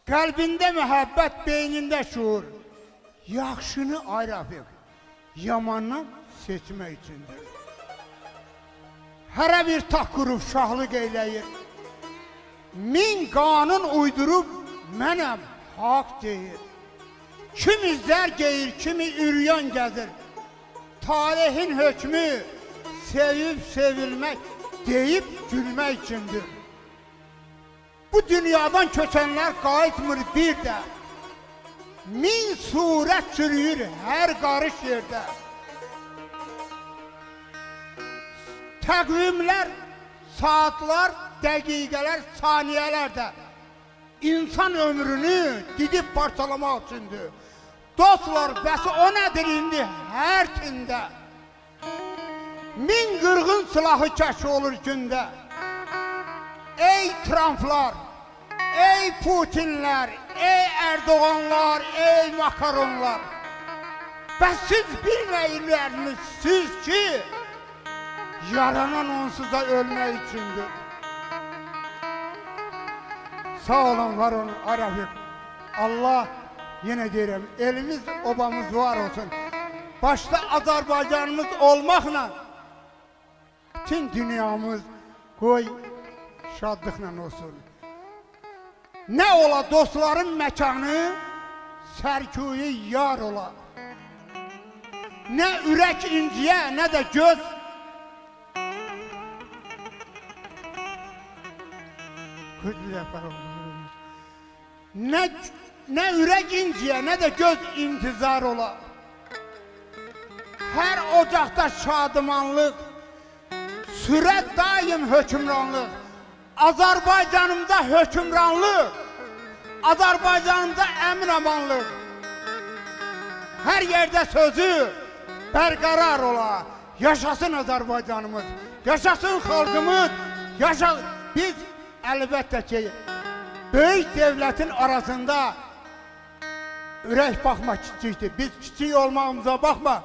Qəlbində məhəbbət, beynində şuur, yaxşını ay Rəfiq, yamandan seçmək üçündür. Hərə bir tak qurub şahlıq eyləyir, min qanun uydurub mənəm haqq deyir. Kimi zər geyir, kimi üryan gəzir, tarihin hökmü sevib sevilmək, deyib gülmək üçündür. Bu dünyadan köçənlər qayıtmır bir də, min surət sürüyür hər qarış yerdə. Təqvimlər, saatlar, dəqiqələr, saniyələr də insan ömrünü didib parçalamaq üçündür. Dostlar, bəs o nədir indi hər tində? Min qırğın silahı kəşf olur gündə. Ey Trumplar, ey Putinlər, ey Erdoğanlar, ey Makaronlar. Bəs siz bilməyirlərsiniz ki, Yaranan onsuz da ölmək üçündür. Sağ olun, var olun Arifik. Allah, yine deyirəm, elimiz, obamız var olsun. Başta Azərbaycanımız olmaqla bütün dünyamız qoy şadlıqla olsun. Nə ola dostların məkanı sərkuyu yar ola. Nə ürək inciyə, nə də göz ne ürək inciyə, nə də göz intizar ola. Hər ocaqda şadımanlıq, sürət daim hökümranlıq. Azərbaycanımda hökümranlıq, Azərbaycanımda əmin-amanlıq. Hər yerdə sözü bərqərar ola. Yaşasın Azərbaycanımız, yaşasın xalqımız, biz əlbəttə ki, böyük devlətin arasında ürək baxma kiçikdir. Biz kiçik olmağımıza baxma.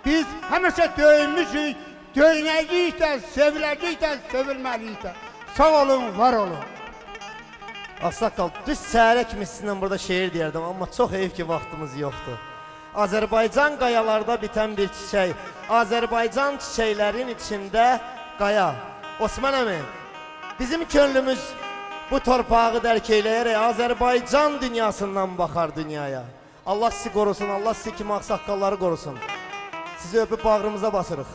Biz həmişə döyünmüşük, döyünəcəyik də, seviləcəyik də, sevilməliyik də. Sağ olun, var olun. Ağsaqqal, düz səhərə kimi sizinlə burada şeir deyərdim, amma çox heyif ki, vaxtımız yoxdur. Azərbaycan qayalarda bitən bir çiçək, Azərbaycan çiçəklərin içində qaya. Osman əmi, bizim könlümüz bu torpağı dərk eyləyərək Azərbaycan dünyasından baxar dünyaya. Allah sizi qorusun, Allah sizi kimi ağsaqqalları qorusun. Sizi öpüb bağrımıza basırıq.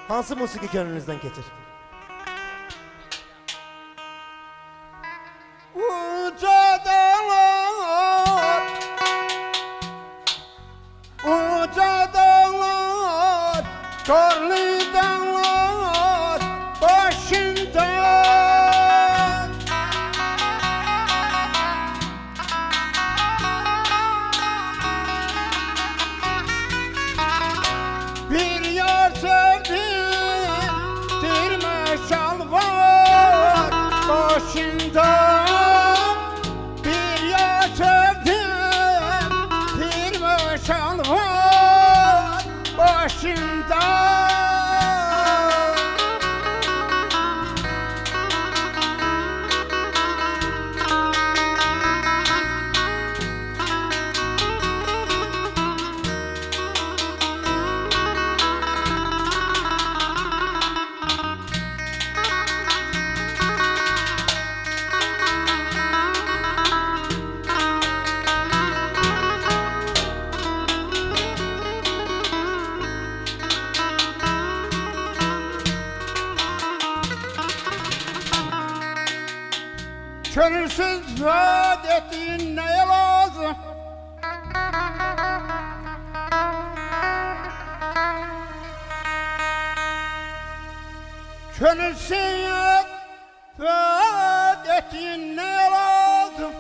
Hansı musiqi könlünüzdən keçir? Uca dağlar, uca dağlar, karlı dağlar başında. Bir yar sevdim, dirme şalvar başında. Bir yar sevdim, dirme şalvar başında. Könülsüz vaat ettiğin neye lazım? Könülsüz vaat ettiğin neye lazım?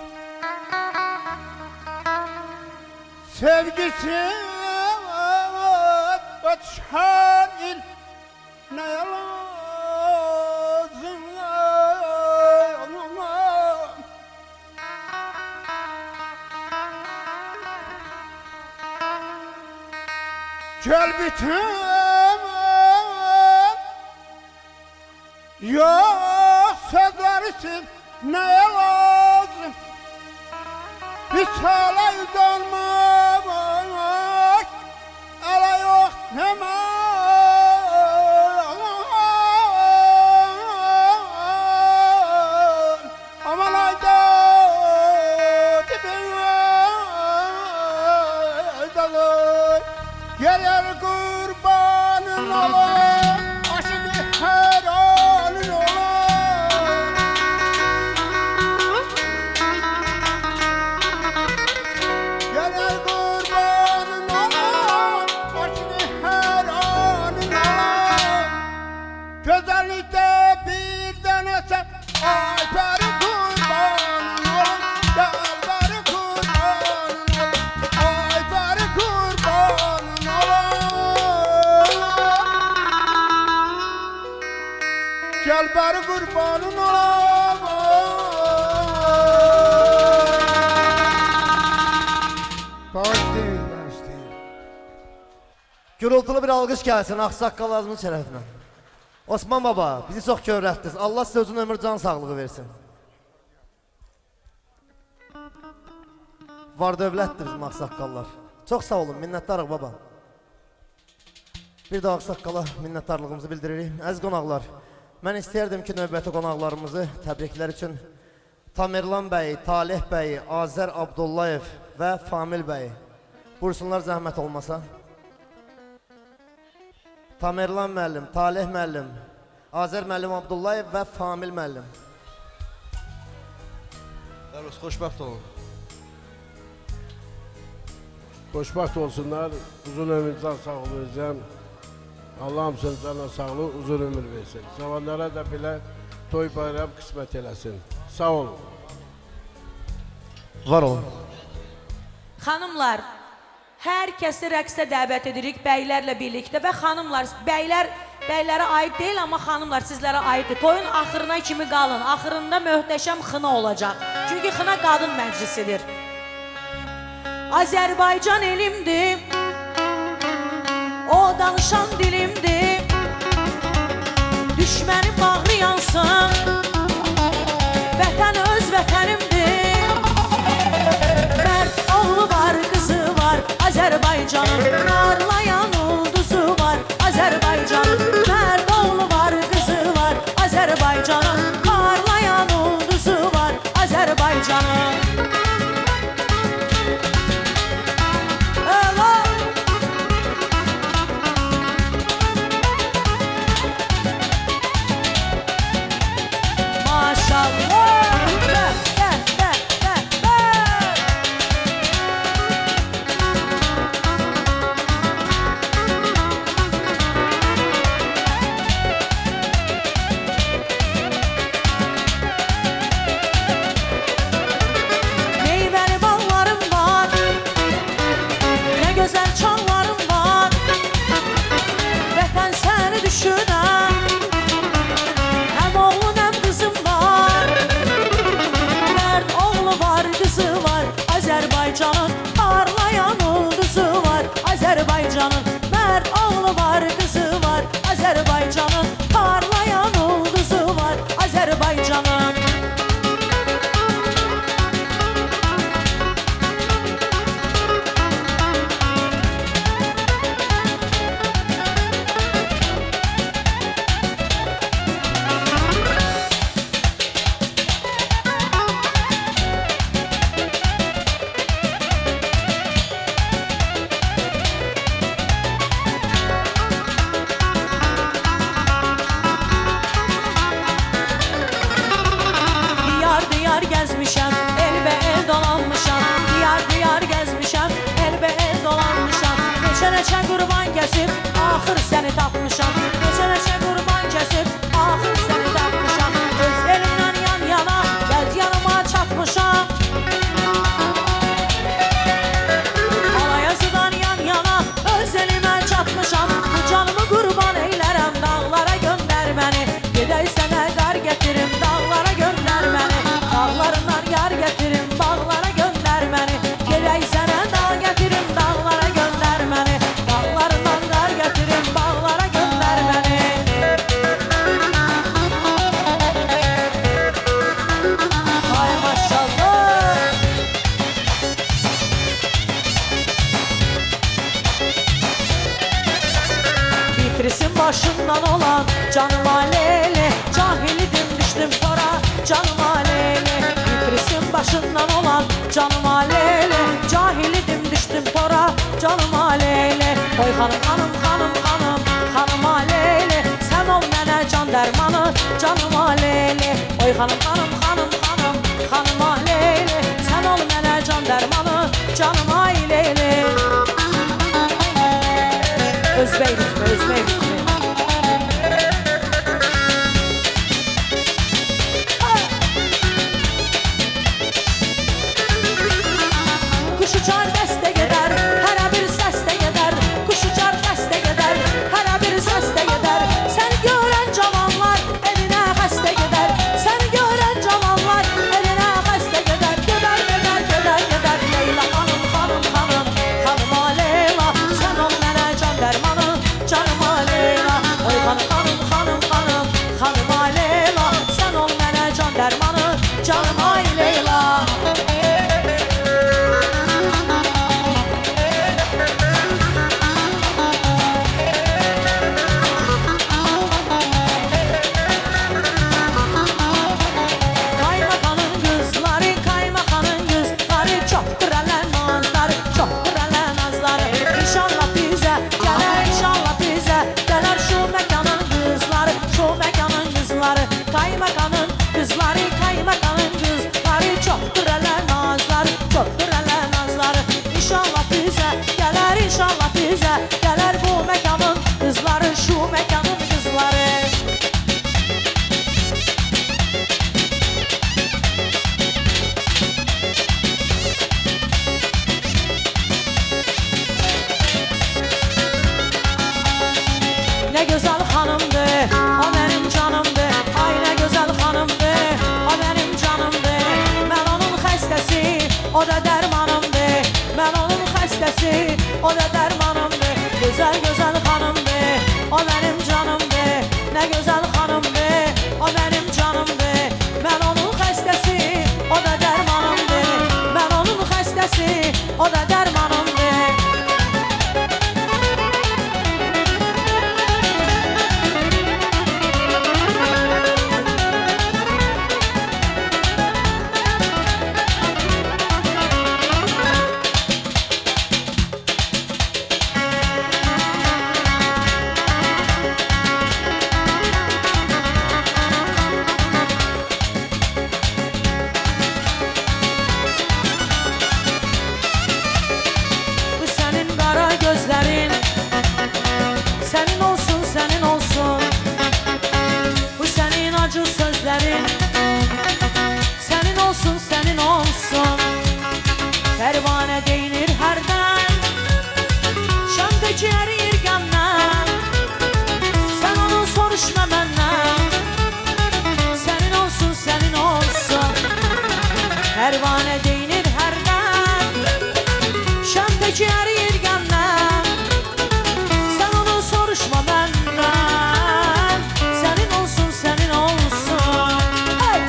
Sevgisi ötüşen il neye lazım? Gel bitim yok sözlerisin neye lazım? Hiç hala utanmamak ele yok hemen. Aman ayda Gelir kurbanın ola, aşkı her anın ola. Gelir kurbanın ola, aşkı her anın ola. Güzellikte bir denese, Ayfer'i kurbanın ola. Gel kurbanın ola, Ayfer'i kurbanın. Gel bari kurbanın olam. Bağışlayın, bağışlayın. Gürültülü bir alqış gəlsin ağsaqqallarımızın şərəfinə. Osman baba, bizi çox kövrətdiniz. Allah sizə uzun ömür, can sağlığı versin. Var dövlətdir bizim ağsaqqallar. Çox sağ olun, minnətdarıq baba. Bir də ağsaqqala minnətdarlığımızı bildiririk. Əziz qonaqlar, mən istəyərdim ki, növbəti qonaqlarımızı təbriklər üçün Tamerlan bəy, Talih bəy, Azər Abdullayev və Famil bəy buyursunlar zəhmət olmasa. Tamerlan müəllim, Talih müəllim, Azər müəllim Abdullayev və Famil müəllim. Dərus, xoşbəxt olun. Xoşbəxt olsunlar, uzun ömür, can sağlığı verəcəm. Allah hamısının canına sağlığı, uzun ömür versin. Cavanlara da belə toy bayram qismət eləsin. Sağ olun. Var olun. Xanımlar, hər kəsi rəqsə dəvət edirik bəylərlə birlikdə və xanımlar, bəylərə aid deyil, amma xanımlar sizlərə aiddir. Toyun axırına kimi qalın, axırında möhtəşəm xına olacaq. Çünki xına qadın məclisidir. Azərbaycan elimdir, o danışan dilimdir, düşmənin bağrı yansın, vətən öz vətənimdir. Mərd oğlu var, qızı var, Azərbaycanın parlayan ulduzu var, Azərbaycanın. Mərd oğlu var, qızı var, Azərbaycanın parlayan ulduzu var, Azərbaycanın. Azərbaycanın parlayan ulduzu var, Azərbaycanın. Mərd oğlu var, qızı var, Azərbaycanın parlayan ulduzu var, Azərbaycanın. Neçə qurban kəsib, axır səni tapmışam. Neçə qurban kəsib, axır səni tapmışam. Öz elimlə yan yana, gəz yanıma çatmışam. Alayazıdan yan yana, öz elimə çatmışam. Bu canımı qurban eylərəm, dağlara göndər məni. Gedək sənə qar gətirim, dağlara göndər məni. Dağlarından yar gətirim, bağlara göndər məni. Gedək sənə dağ gətirim, dağlara göndər məni. Dağlarından qar gətirim, bağlara göndər məni. Ay maşallah. Bitirsin başından olan canım aleyli, cahilidim düşdüm tora canım aleyli. Bitirsin başından olan canım aleyli, cahilidim düşdüm tora canım aleyli. Oy xanım, xanım, xanım, xanım, xanım aleyli, sən ol mənə can dərmanı canım aleyli. Oy xanım, xanım, xanım, xanım, xanım aleyli, sən ol mənə can dərmanı canım aleyli. Özbək ritmi, özbək ritmi. Kuş uçar dəstə gedər, hərə bir səsdə gedər. Kuş uçar dəstə gedər, hərə bir səsdə gedər. Sən görən cavanlar evinə xəstə gedər. Sən görən canım ay Leyla. Kaymakanın kızları, kaymakanın kızları çoktur elə nazları, çoktur elə nazları. İnşallah bizə gələr, inşallah bizə gələr şu məkanın kızları, şu məkanın kızları. Kaymakanın kızları, kaymakanın kızları çoktur elə nazları, çoktur elə nazları. İnşallah bizə gələr, inşallah bizə gələr bu məkanın kızları, şu məkanın kızları. Ne güzel hanımdı, o benim canımdı. Ay ne güzel hanımdı, o benim canımdı. Ben onun xəstəsi, o da dərmanımdı. Ben onun xəstəsi, o da dərmanımdı. Güzel güzel hanımdı, o benim canımdı. Ne güzel hanımdı, o benim canımdı. Ben onun xəstəsi, o da dərmanımdı. Ben onun xəstəsi, o da dərmanımdı. Bu senin kara gözlerin, senin olsun, senin olsun. Bu senin acı sözlerin, senin olsun, senin olsun. Pervane değinir herden, şamdaki eriyir gamdan. Sen onu soruşma benden, senin olsun, senin olsun. Pervane değinir herden, şamdaki eriyir gamdan. Sen onu soruşma benden, senin olsun, senin olsun. Hey!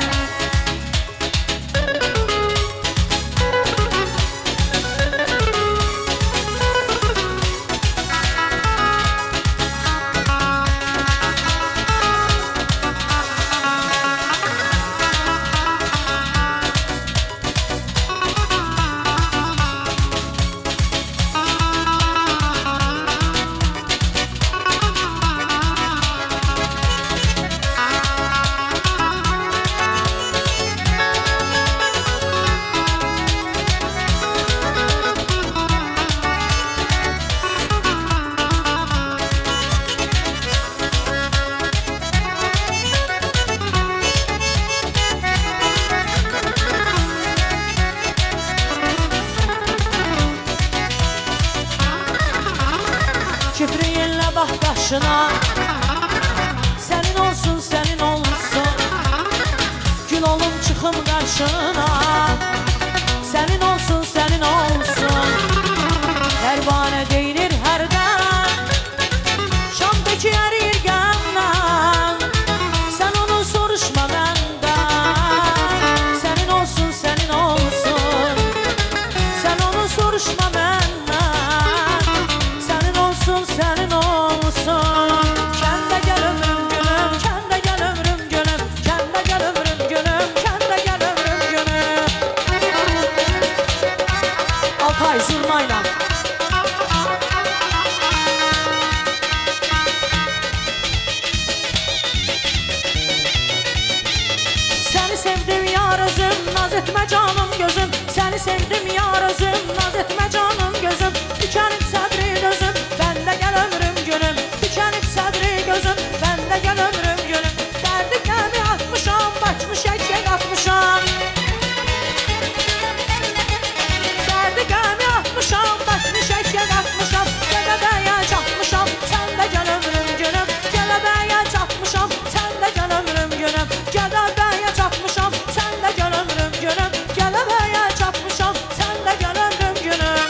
Küfrüyünle bak başına, senin olsun, senin olsun. Gül olum çıkım karşına, senin olsun, senin olsun. Pervane değinir herden, şamdaki eriyir gamdan. Sen onu soruşma benden, senin olsun, senin olsun. Sen onu soruşma benden, senin olsun, senin olsun. Kende gel ömrüm gülüm, kende gel ömrüm gülüm, kende gel ömrüm gülüm, kende gel ömrüm gülüm. Altay zurnayla. Seni sevdim yar özüm, naz etme canım gözüm. Seni sevdim yar özüm, naz etme canım gözüm. Tükenip sadri gözüm, ben de gel ömrüm gülüm. Tükenip sadri gözüm, ben de gel ömrüm gülüm. Derdi kemi atmışam, başmış eşek atmışam. Derdi kemi atmışam, başmış eşek atmışam. Gələbəyə çatmışam, sen de gel ömrüm gülüm. Gələbəyə çatmışam, sen de gel ömrüm gülüm. Gələbəyə çatmışam, sen de gel ömrüm gülüm. Gələbəyə çatmışam, sen de gel ömrüm gülüm.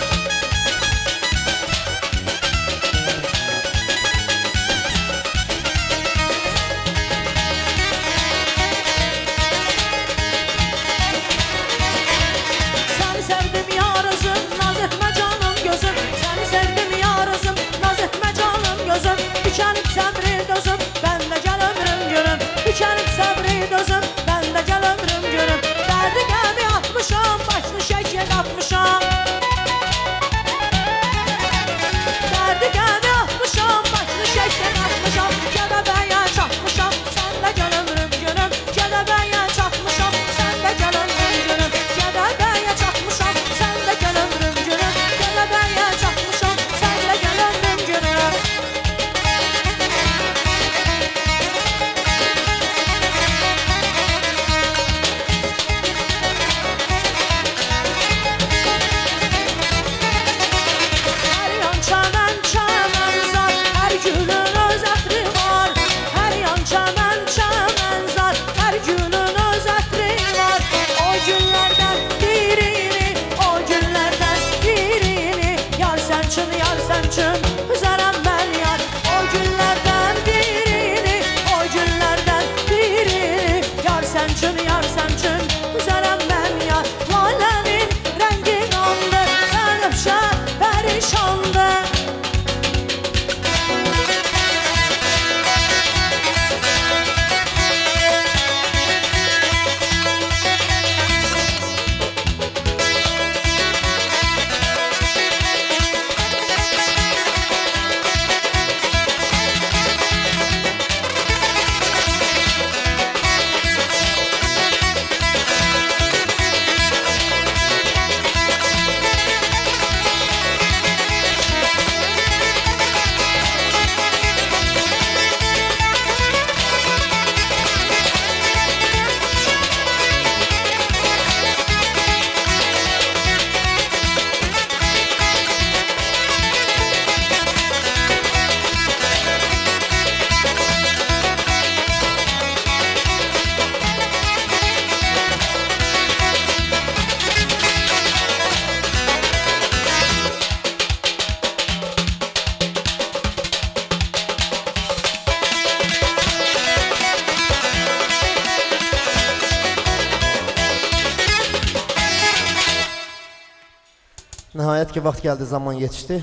Nəhayət ki, vaxt gəldi, zaman yetişdi.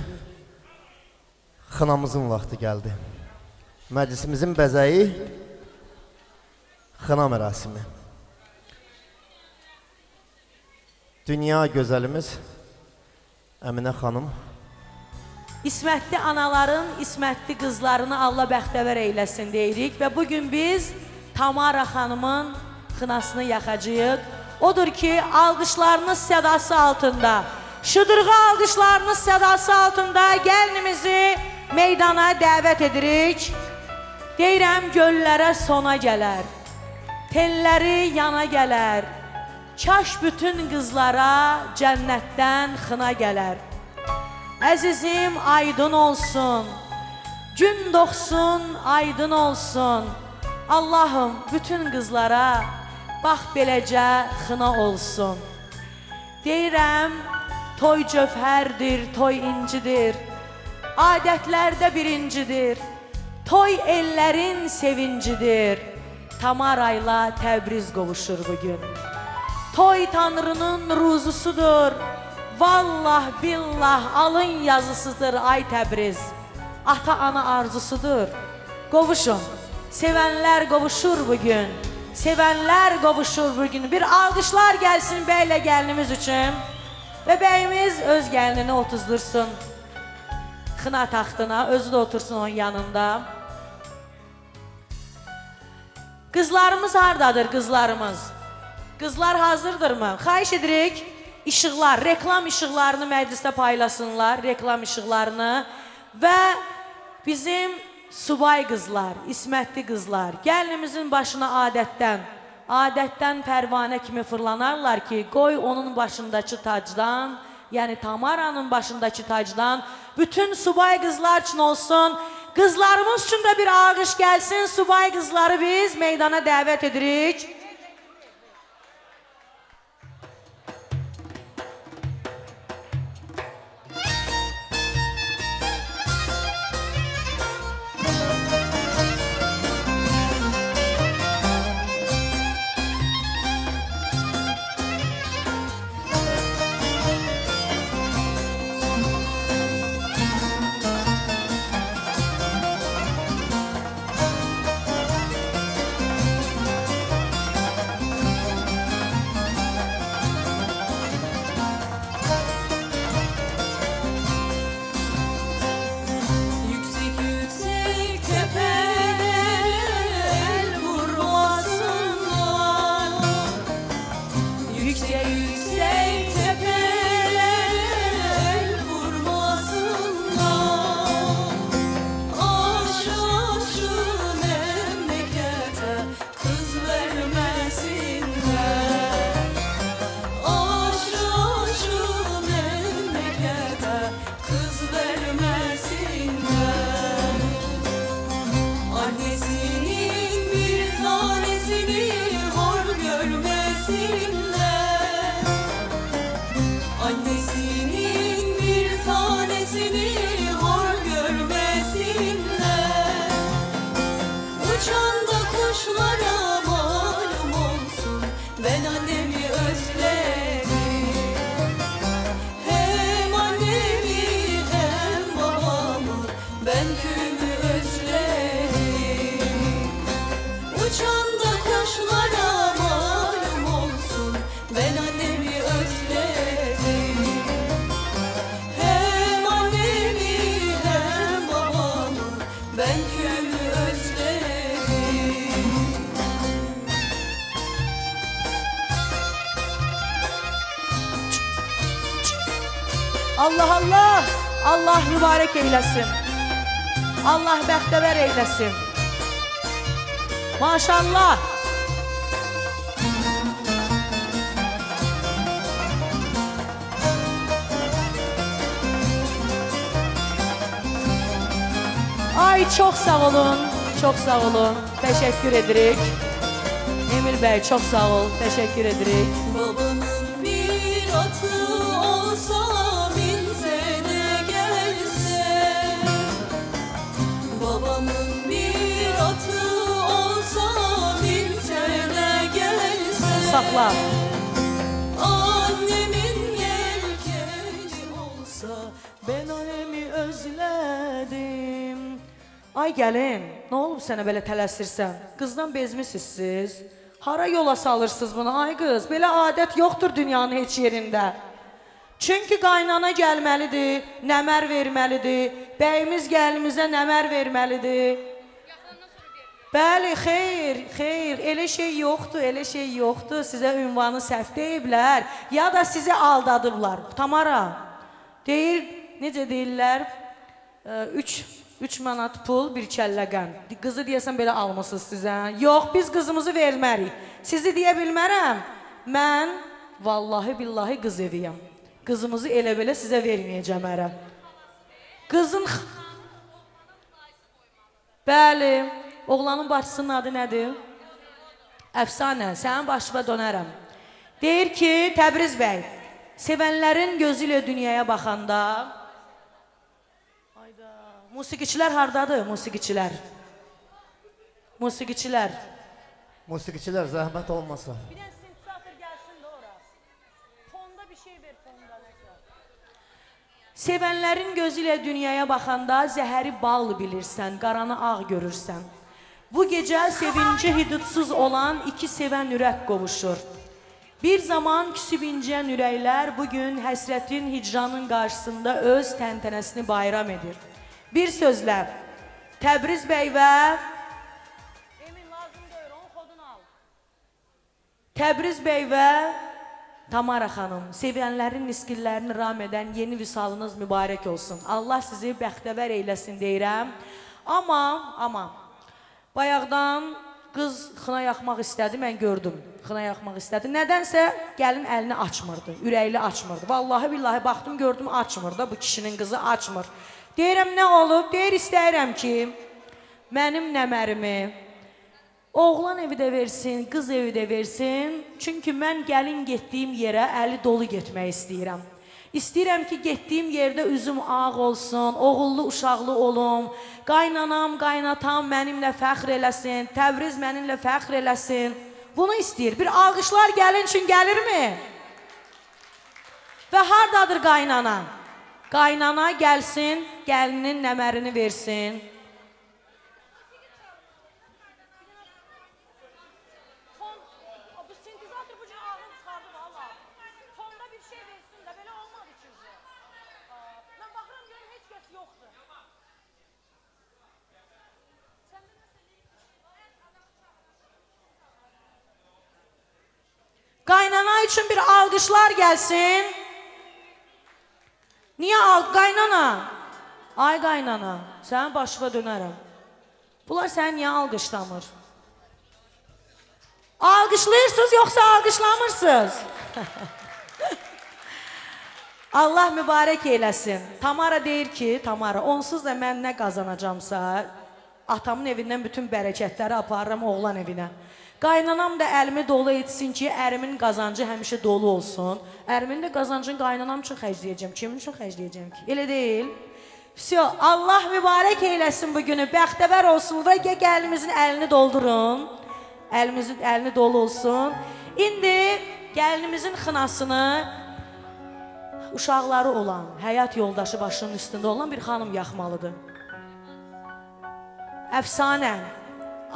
Xınamızın vaxtı gəldi. Məclisimizin bəzəyi xına mərasimi. Dünya gözəlimiz Əminə xanım. İsmətli anaların, ismətli qızlarını Allah bəxtəvər eyləsin deyirik və bugün biz Tamara xanımın xınasını yaxacağıq. Odur ki, alqışlarınız sədası altında, şıdırğı alqışlarınız sədası altında gəlinimizi meydana dəvət edirik. Deyirəm, göllərə sona gələr, telləri yana gələr, kaş bütün qızlara cənnətdən xına gələr. Əzizim aydın olsun, gün doğsun aydın olsun. Allahım bütün qızlara bax beləcə xına olsun. Deyirəm, toy cövhərdir, toy incidir, adətlərdə birincidir, toy ellərin sevincidir. Tamara ilə Təbriz qovuşur bugün. Toy Tanrının ruzusudur, vallah billah alın yazısıdır ay Təbriz. Ata-ana arzusudur, qovuşun. Sevənlər qovuşur bugün, sevənlər qovuşur bugün. Bir alqışlar gəlsin bəylə gəlinimiz üçün və bəyimiz öz gəlinini otuzdursun xına taxtına, özü də otursun onun yanında. Qızlarımız hardadır, qızlarımız? Qızlar hazırdırmı? Xahiş edirik, işıqlar, reklam işıqlarını məclisdə paylasınlar, reklam işıqlarını və bizim subay qızlar, ismətli qızlar, gəlinimizin başına adətdən pərvanə kimi fırlanarlar ki, qoy onun başındakı tacdan, yəni Tamaranın başındakı tacdan bütün subay qızlar üçün olsun. Qızlarımız üçün də bir alqış gəlsin, subay qızları biz meydana dəvət edirik. Allah Allah, Allah mübarək eyləsin. Allah bəxtəvər eyləsin. Maşallah. Ay çok sağ olun, çok sağ olun. Teşekkür edirik. Emil Bey çok sağ ol, teşekkür edirik. Babanın bir atı olsa binse de gelse, babamın bir atı olsa binse de gelse, Sakla. annemin yelkeni olsa. Ben alemi özlədim. Ay gəlin, nə olub sənə belə tələsirsən? Qızdan bezmisiniz siz? Hara yola salırsınız bunu? Ay qız, belə adət yoxdur dünyanın heç yerində. Çünki qaynana gəlməlidir, nəmər verməlidir, bəyimiz gəlinimizə nəmər verməlidir. Bəli, xeyr, xeyr, elə şey yoxdur, elə şey yoxdur. Sizə ünvanı səhv deyiblər, ya da sizi aldadıblar. Tamara, deyir, necə deyirlər, 3 manat pul, bir kəllə qən. Qızı deyəsən belə almışsınız sizə. Yox, biz qızımızı vermərik. Sizi deyə bilmərəm, mən vallahi billahi qız eviyəm. Qızımızı elə belə sizə verməyəcəm ərə. Qızın... Bəli, oğlanın başçısının adı nədir? Əfsanə, sənin başına dönərəm. Deyir ki, Təbriz bəy, sevənlərin gözü ilə dünyaya baxanda... Hayda, musiqiçilər hardadır, musiqiçilər? Musiqiçilər. Musiqiçilər, zəhmət olmasa. Bir dənə sintisatır gəlsin də ora. Fonda bir şey ver, fonda nəsə. Sevənlərin gözü ilə dünyaya baxanda zəhəri bal bilirsən, qaranı ağ görürsən. Bu gecə sevinci hididsuz olan iki sevən ürək qovuşur. Bir zaman küsüb incəyən ürəklər bugün həsrətin, hicranın qarşısında öz təntənəsini bayram edir. Bir sözlə, Təbriz bəy və... Emin, lazım deyir, onun xodunu al. Təbriz bəy və Tamara xanım, sevənlərin niskillərini ram edən yeni visalınız mübarək olsun. Allah sizi bəxtəvər eyləsin deyirəm. Amma, bayaqdan qız xına yaxmaq istədi, mən gördüm. Xına yaxmaq istədi. Nədənsə gəlin əlini açmırdı, ürəkli açmırdı. Vallahi billahi baxdım, gördüm açmırdı, bu kişinin qızı açmır. Deyirəm, nə olub? Deyir, istəyirəm ki, mənim nəmərimi oğlan evi də versin, qız evi də versin. Çünki mən gəlin getdiyim yerə əli dolu getmək istəyirəm. İstəyirəm ki, getdiyim yerdə üzüm ağ olsun, oğullu, uşaqlı olum. Qaynanam, qaynatam mənimlə fəxr eləsin, Təbriz mənimlə fəxr eləsin. Bunu istəyir. Bir alqışlar gəlin üçün gəlirmi? Və hardadır qaynana? Qaynana gəlsin, gəlinin nəmərini versin. Qaynana üçün bir alqışlar gəlsin. Niyə qaynana? Ay qaynana, sənin başına dönərəm. Bunlar səni niyə alqışlamır? Alqışlayırsınız, yoxsa alqışlamırsınız? Allah mübarək eyləsin. Tamara deyir ki, Tamara, onsuz da mən nə qazanacamsa, atamın evindən bütün bərəkətləri aparıram oğlan evinə. Qaynanam da əlimi dolu etsin ki, ərimin qazancı həmişə dolu olsun. Ərimin də qazancını qaynanam üçün xərcləyəcəm. Kimin üçün xərcləyəcəm ki? Elə deyil. Allah mübarək eyləsin bu günü, bəxtəvər olsun və gəlinimizin əlini doldurun. Əlimizin əlini dolu olsun. İndi gəlinimizin xınasını uşaqları olan, həyat yoldaşı başının üstündə olan bir xanım yaxmalıdır. Əfsanə.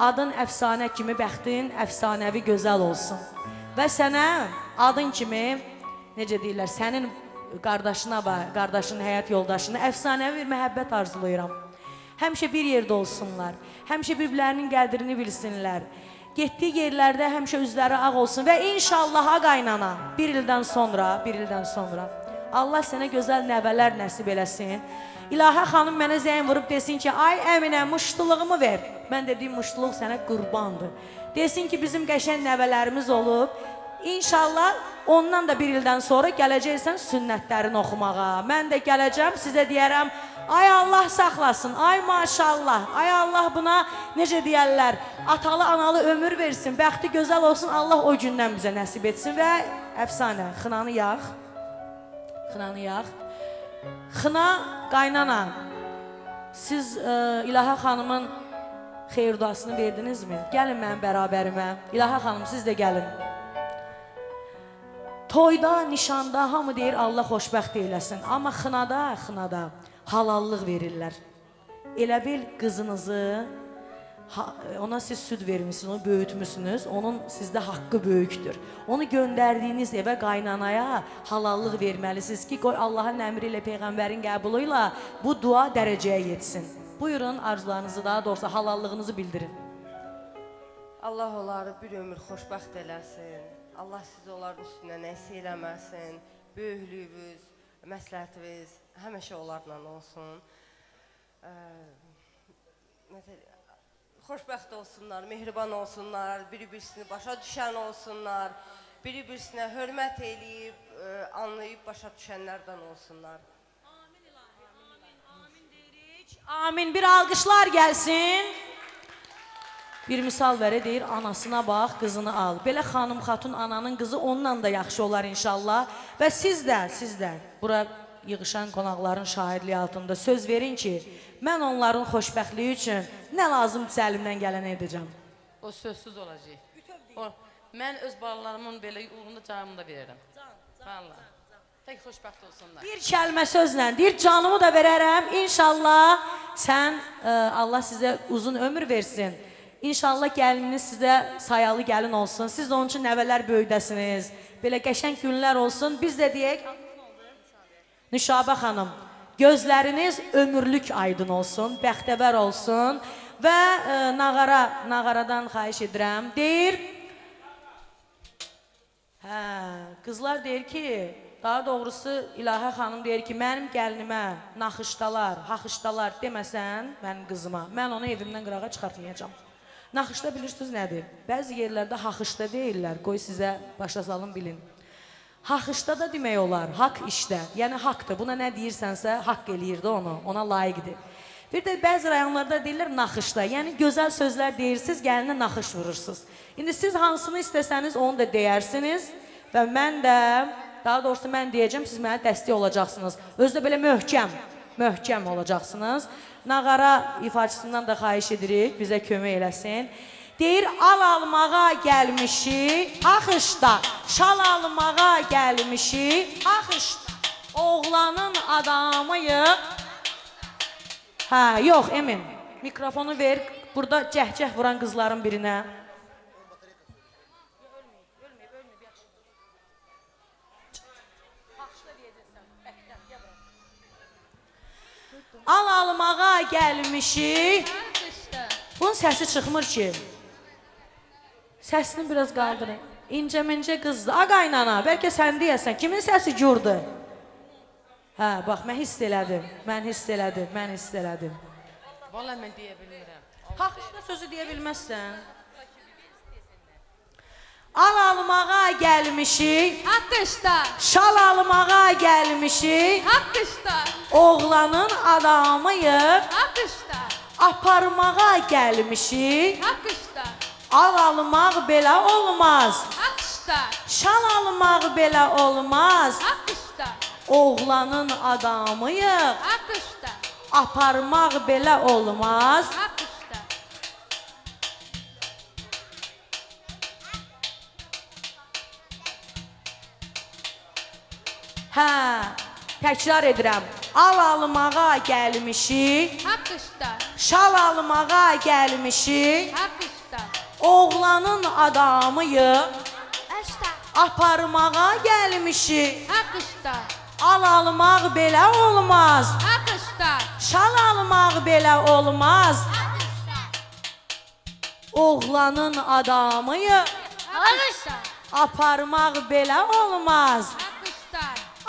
Adın əfsanə kimi, bəxtin əfsanəvi gözəl olsun. Və sənə adın kimi, necə deyirlər, sənin qardaşına və qardaşının həyat yoldaşına əfsanəvi bir məhəbbət arzulayıram. Həmişə bir yerdə olsunlar, həmişə bir-birlərinin qədrini bilsinlər. Getdiyi yerlərdə həmişə üzləri ağ olsun və inşallah qaynana, bir ildən sonra Allah sənə gözəl nəvələr nəsib eləsin. İlahə xanım mənə zəng vurub desin ki, ay Əminə, muştuluğumu ver. Mən dediyim muştuluq sənə qurbandır. Desin ki, bizim qəşən nəvələrimiz olub. İnşallah ondan da bir ildən sonra gələcəksən sünnətlərini oxumağa. Mən də gələcəm, sizə deyərəm, ay Allah saxlasın, ay maşallah, ay Allah buna necə deyərlər, atalı, analı ömür versin, bəxti gözəl olsun, Allah o gündən bizə nəsib etsin və əfsanə, xınanı yağ. Xına, qaynana, siz İlahə xanımın xeyir duasını verdinizmi? Gəlin mənim bərabərimə. İlahə xanım, siz də gəlin. Toyda, nişanda hamı deyir Allah xoşbəxt eyləsin. Amma xınada halallıq verirlər. Elə bil qızınızı, ona siz süd vermişsiniz, onu böyütmüşsünüz, onun sizdə haqqı böyükdür. Onu göndərdiyiniz evə, qaynanaya halallıq verməlisiniz ki, qoy Allahın əmri ilə, Peyğəmbərin qəbulu ilə bu dua dərəcəyə yetsin. Buyurun, arzularınızı, daha doğrusu halallığınızı bildirin. Allah onları bir ömür xoşbəxt eləsin. Allah sizi onların üstündən əksi eləməsin. Böyüklüyünüz, məsləhətiniz həmişə onlarla olsun. Xoşbəxt olsunlar, mehriban olsunlar, biri-birisini başa düşən olsunlar, biri-birisinə hörmət eləyib, anlayıb başa düşənlərdən olsunlar. Amin ilahi, amin deyirik. Amin, bir alqışlar gəlsin. Bir misal verə deyir, anasına bax, qızını al. Belə xanım, xatun, ananın qızı onunla da yaxşı olar inşallah. Və siz də, bura yığışan qonaqların şahidliyi altında söz verin ki, mən onların xoşbəxtliyi üçün nə lazımdırsa əlimdən gələni edəcəm. O sözsüz olacaq. Mən öz balalarımın belə uğrunda canımı da verirəm. Vallahi. Tək xoşbəxt olsunlar. Bir kəlmə sözlə deyir, canımı da verərəm. İnşallah Allah sizə uzun ömür versin. İnşallah gəlininiz sizə sayalı gəlin olsun. Siz də onun üçün nəvələr böyüdəsiniz. Belə qəşəng günlər olsun. Biz də deyək, Nüşabə xanım, gözləriniz ömürlük aydın olsun, bəxtəvər olsun və nağaradan xahiş edirəm. Deyir, qızlar deyir ki, daha doğrusu İlahə xanım deyir ki, mənim gəlinimə naxışdalar, haxışdalar deməsən mənim qızıma, mən onu evimdən qırağa çıxartmayacam. Naxışda bilirsiniz nədir? Bəzi yerlərdə haxışda deyirlər, qoy sizə başa salın bilin. Haxışda da demək olar, haqq işdə, yəni haqdır. Buna nə deyirsənsə, haqq eləyirdi onu, ona layiqdir. Bir də bəzi rayonlarda deyirlər naxışda, yəni gözəl sözlər deyirsiniz, gəlinə naxış vurursunuz. İndi siz hansını istəsəniz, onu da deyirsiniz və mən də, daha doğrusu mən deyəcəm, siz mənə dəstək olacaqsınız. Özdə belə möhkəm olacaqsınız. Nağara ifaçısından da xahiş edirik, bizə kömək eləsin. Deyir, al almağa gəlmişik, axışda, şal almağa gəlmişik, axışda, oğlanın adamıyıq. Hə, yox, Emin, mikrofonu ver, burada cəhcəh vuran qızların birinə. Al almağa gəlmişik, bunun səsi çıxmır ki. Səsini biraz qaldırın. İncə-mincə qızdır. A qaynana, bəlkə sən deyəsən. Kimin səsi gürdür? Hə, bax, mən hiss elədim. Vallahi mən deyə bilmirəm. Haqqında sözü deyə bilməzsən. Al almağa gəlmişik. Haqqışda. Şal almağa gəlmişik. Haqqışda. Oğlanın adamıyıq. Haqqışda. Aparmağa gəlmişik. Haqqışda. Al almaq belə olmaz. Haqqışda. Şal almaq belə olmaz. Haqqışda. Oğlanın adamıyıq. Haqqışda. Aparmaq belə olmaz. Haqqışda. Hə, təkrar edirəm. Al almağa gəlmişik. Haqqışda. Şal almağa gəlmişik. Haqqışda. Oğlanın adamıyıq. Əşdə. Aparmağa gəlmişik. Haqqışda. Al almaq belə olmaz. Haqqışda. Şal almaq belə olmaz. Oğlanın adamıyıq. Haqqışda. Aparmaq belə olmaz. Haqqışda.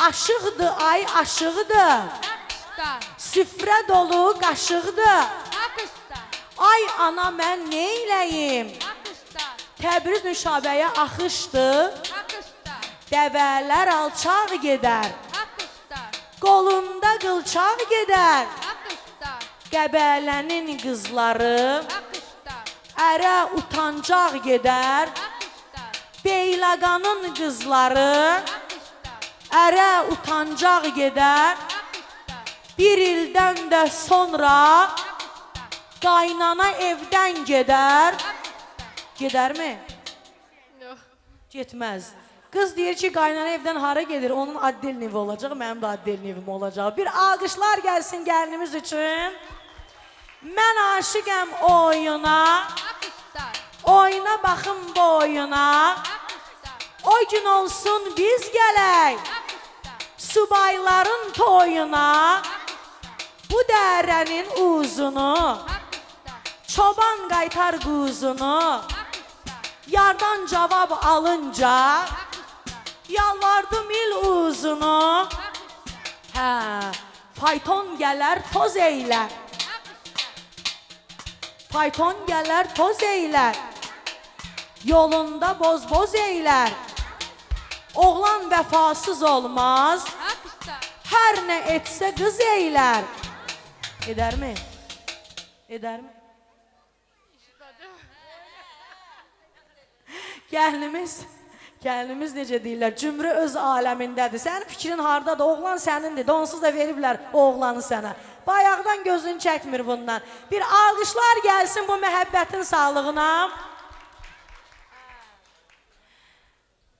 Aşıqdır, ay aşıqdır. Haqqışda. Süfrə dolu qaşıqdır. Haqqışda. Ay ana mən neyləyim? Haqqışda. Təbriz Nüşabəyə axışdır. Haqqışda. Dəvələr alçaq gedər. Haqqışda. Qolunda qılçaq gedər. Haqqışda. Qəbələnin qızları Haqqışda. ərə utancaq gedər. Haqqışda. Beylaqanın qızları ərə utancaq gedər. Bir ildən də sonra qaynana evdən gedər. Gedərmi? Yox. Getməz. Qız deyir ki, qaynana evdən hara gedir, onun addel nevi olacaq, mənim də addel nevim olacaq. Bir alqışlar gəlsin gəlinimiz üçün. Mən aşıqəm oyuna, oyuna baxım boyuna. O gün olsun biz gələk, subayların toyuna. Bu dərənin uzunu, çoban qaytar quzunu. Yardan cavab alınca, yalvardım il uzunu. Hə, fayton gələr toz eylər. Fayton gələr toz eylər. Yolunda boz eylər. Oğlan vəfasız olmaz. Hər nə etsə qız eylər. Edərmi? Edərmi? Gəlinimiz necə deyirlər, cümrü öz aləmindədir. Sənin fikrin hardadır, oğlan sənindir, onsuz da veriblər oğlanı sənə. Bayaqdan gözün çəkmir bundan. Bir alqışlar gəlsin bu məhəbbətin sağlığına.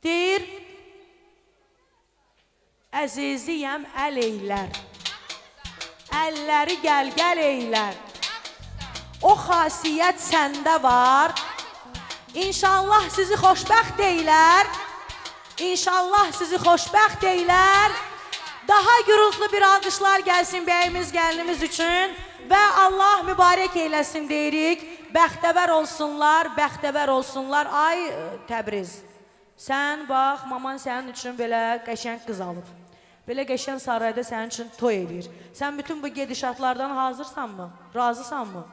Deyir, əziziyəm əl eylər, əlləri gəl eylər. O xasiyyət səndə var. İnşallah sizi xoşbəxt deyilər. İnşallah sizi xoşbəxt deyilər. Daha gürültülü bir alqışlar gəlsin bəyimiz, gəlinimiz üçün. Və Allah mübarək eyləsin deyirik. Bəxtəvər olsunlar, bəxtəvər olsunlar. Ay Təbriz, sən bax, maman sənin üçün belə qəşəng qız alıb. Belə qəşəng sarayda sənin üçün toy edir. Sən bütün bu gedişatlardan hazırsanmı? Razısanmı?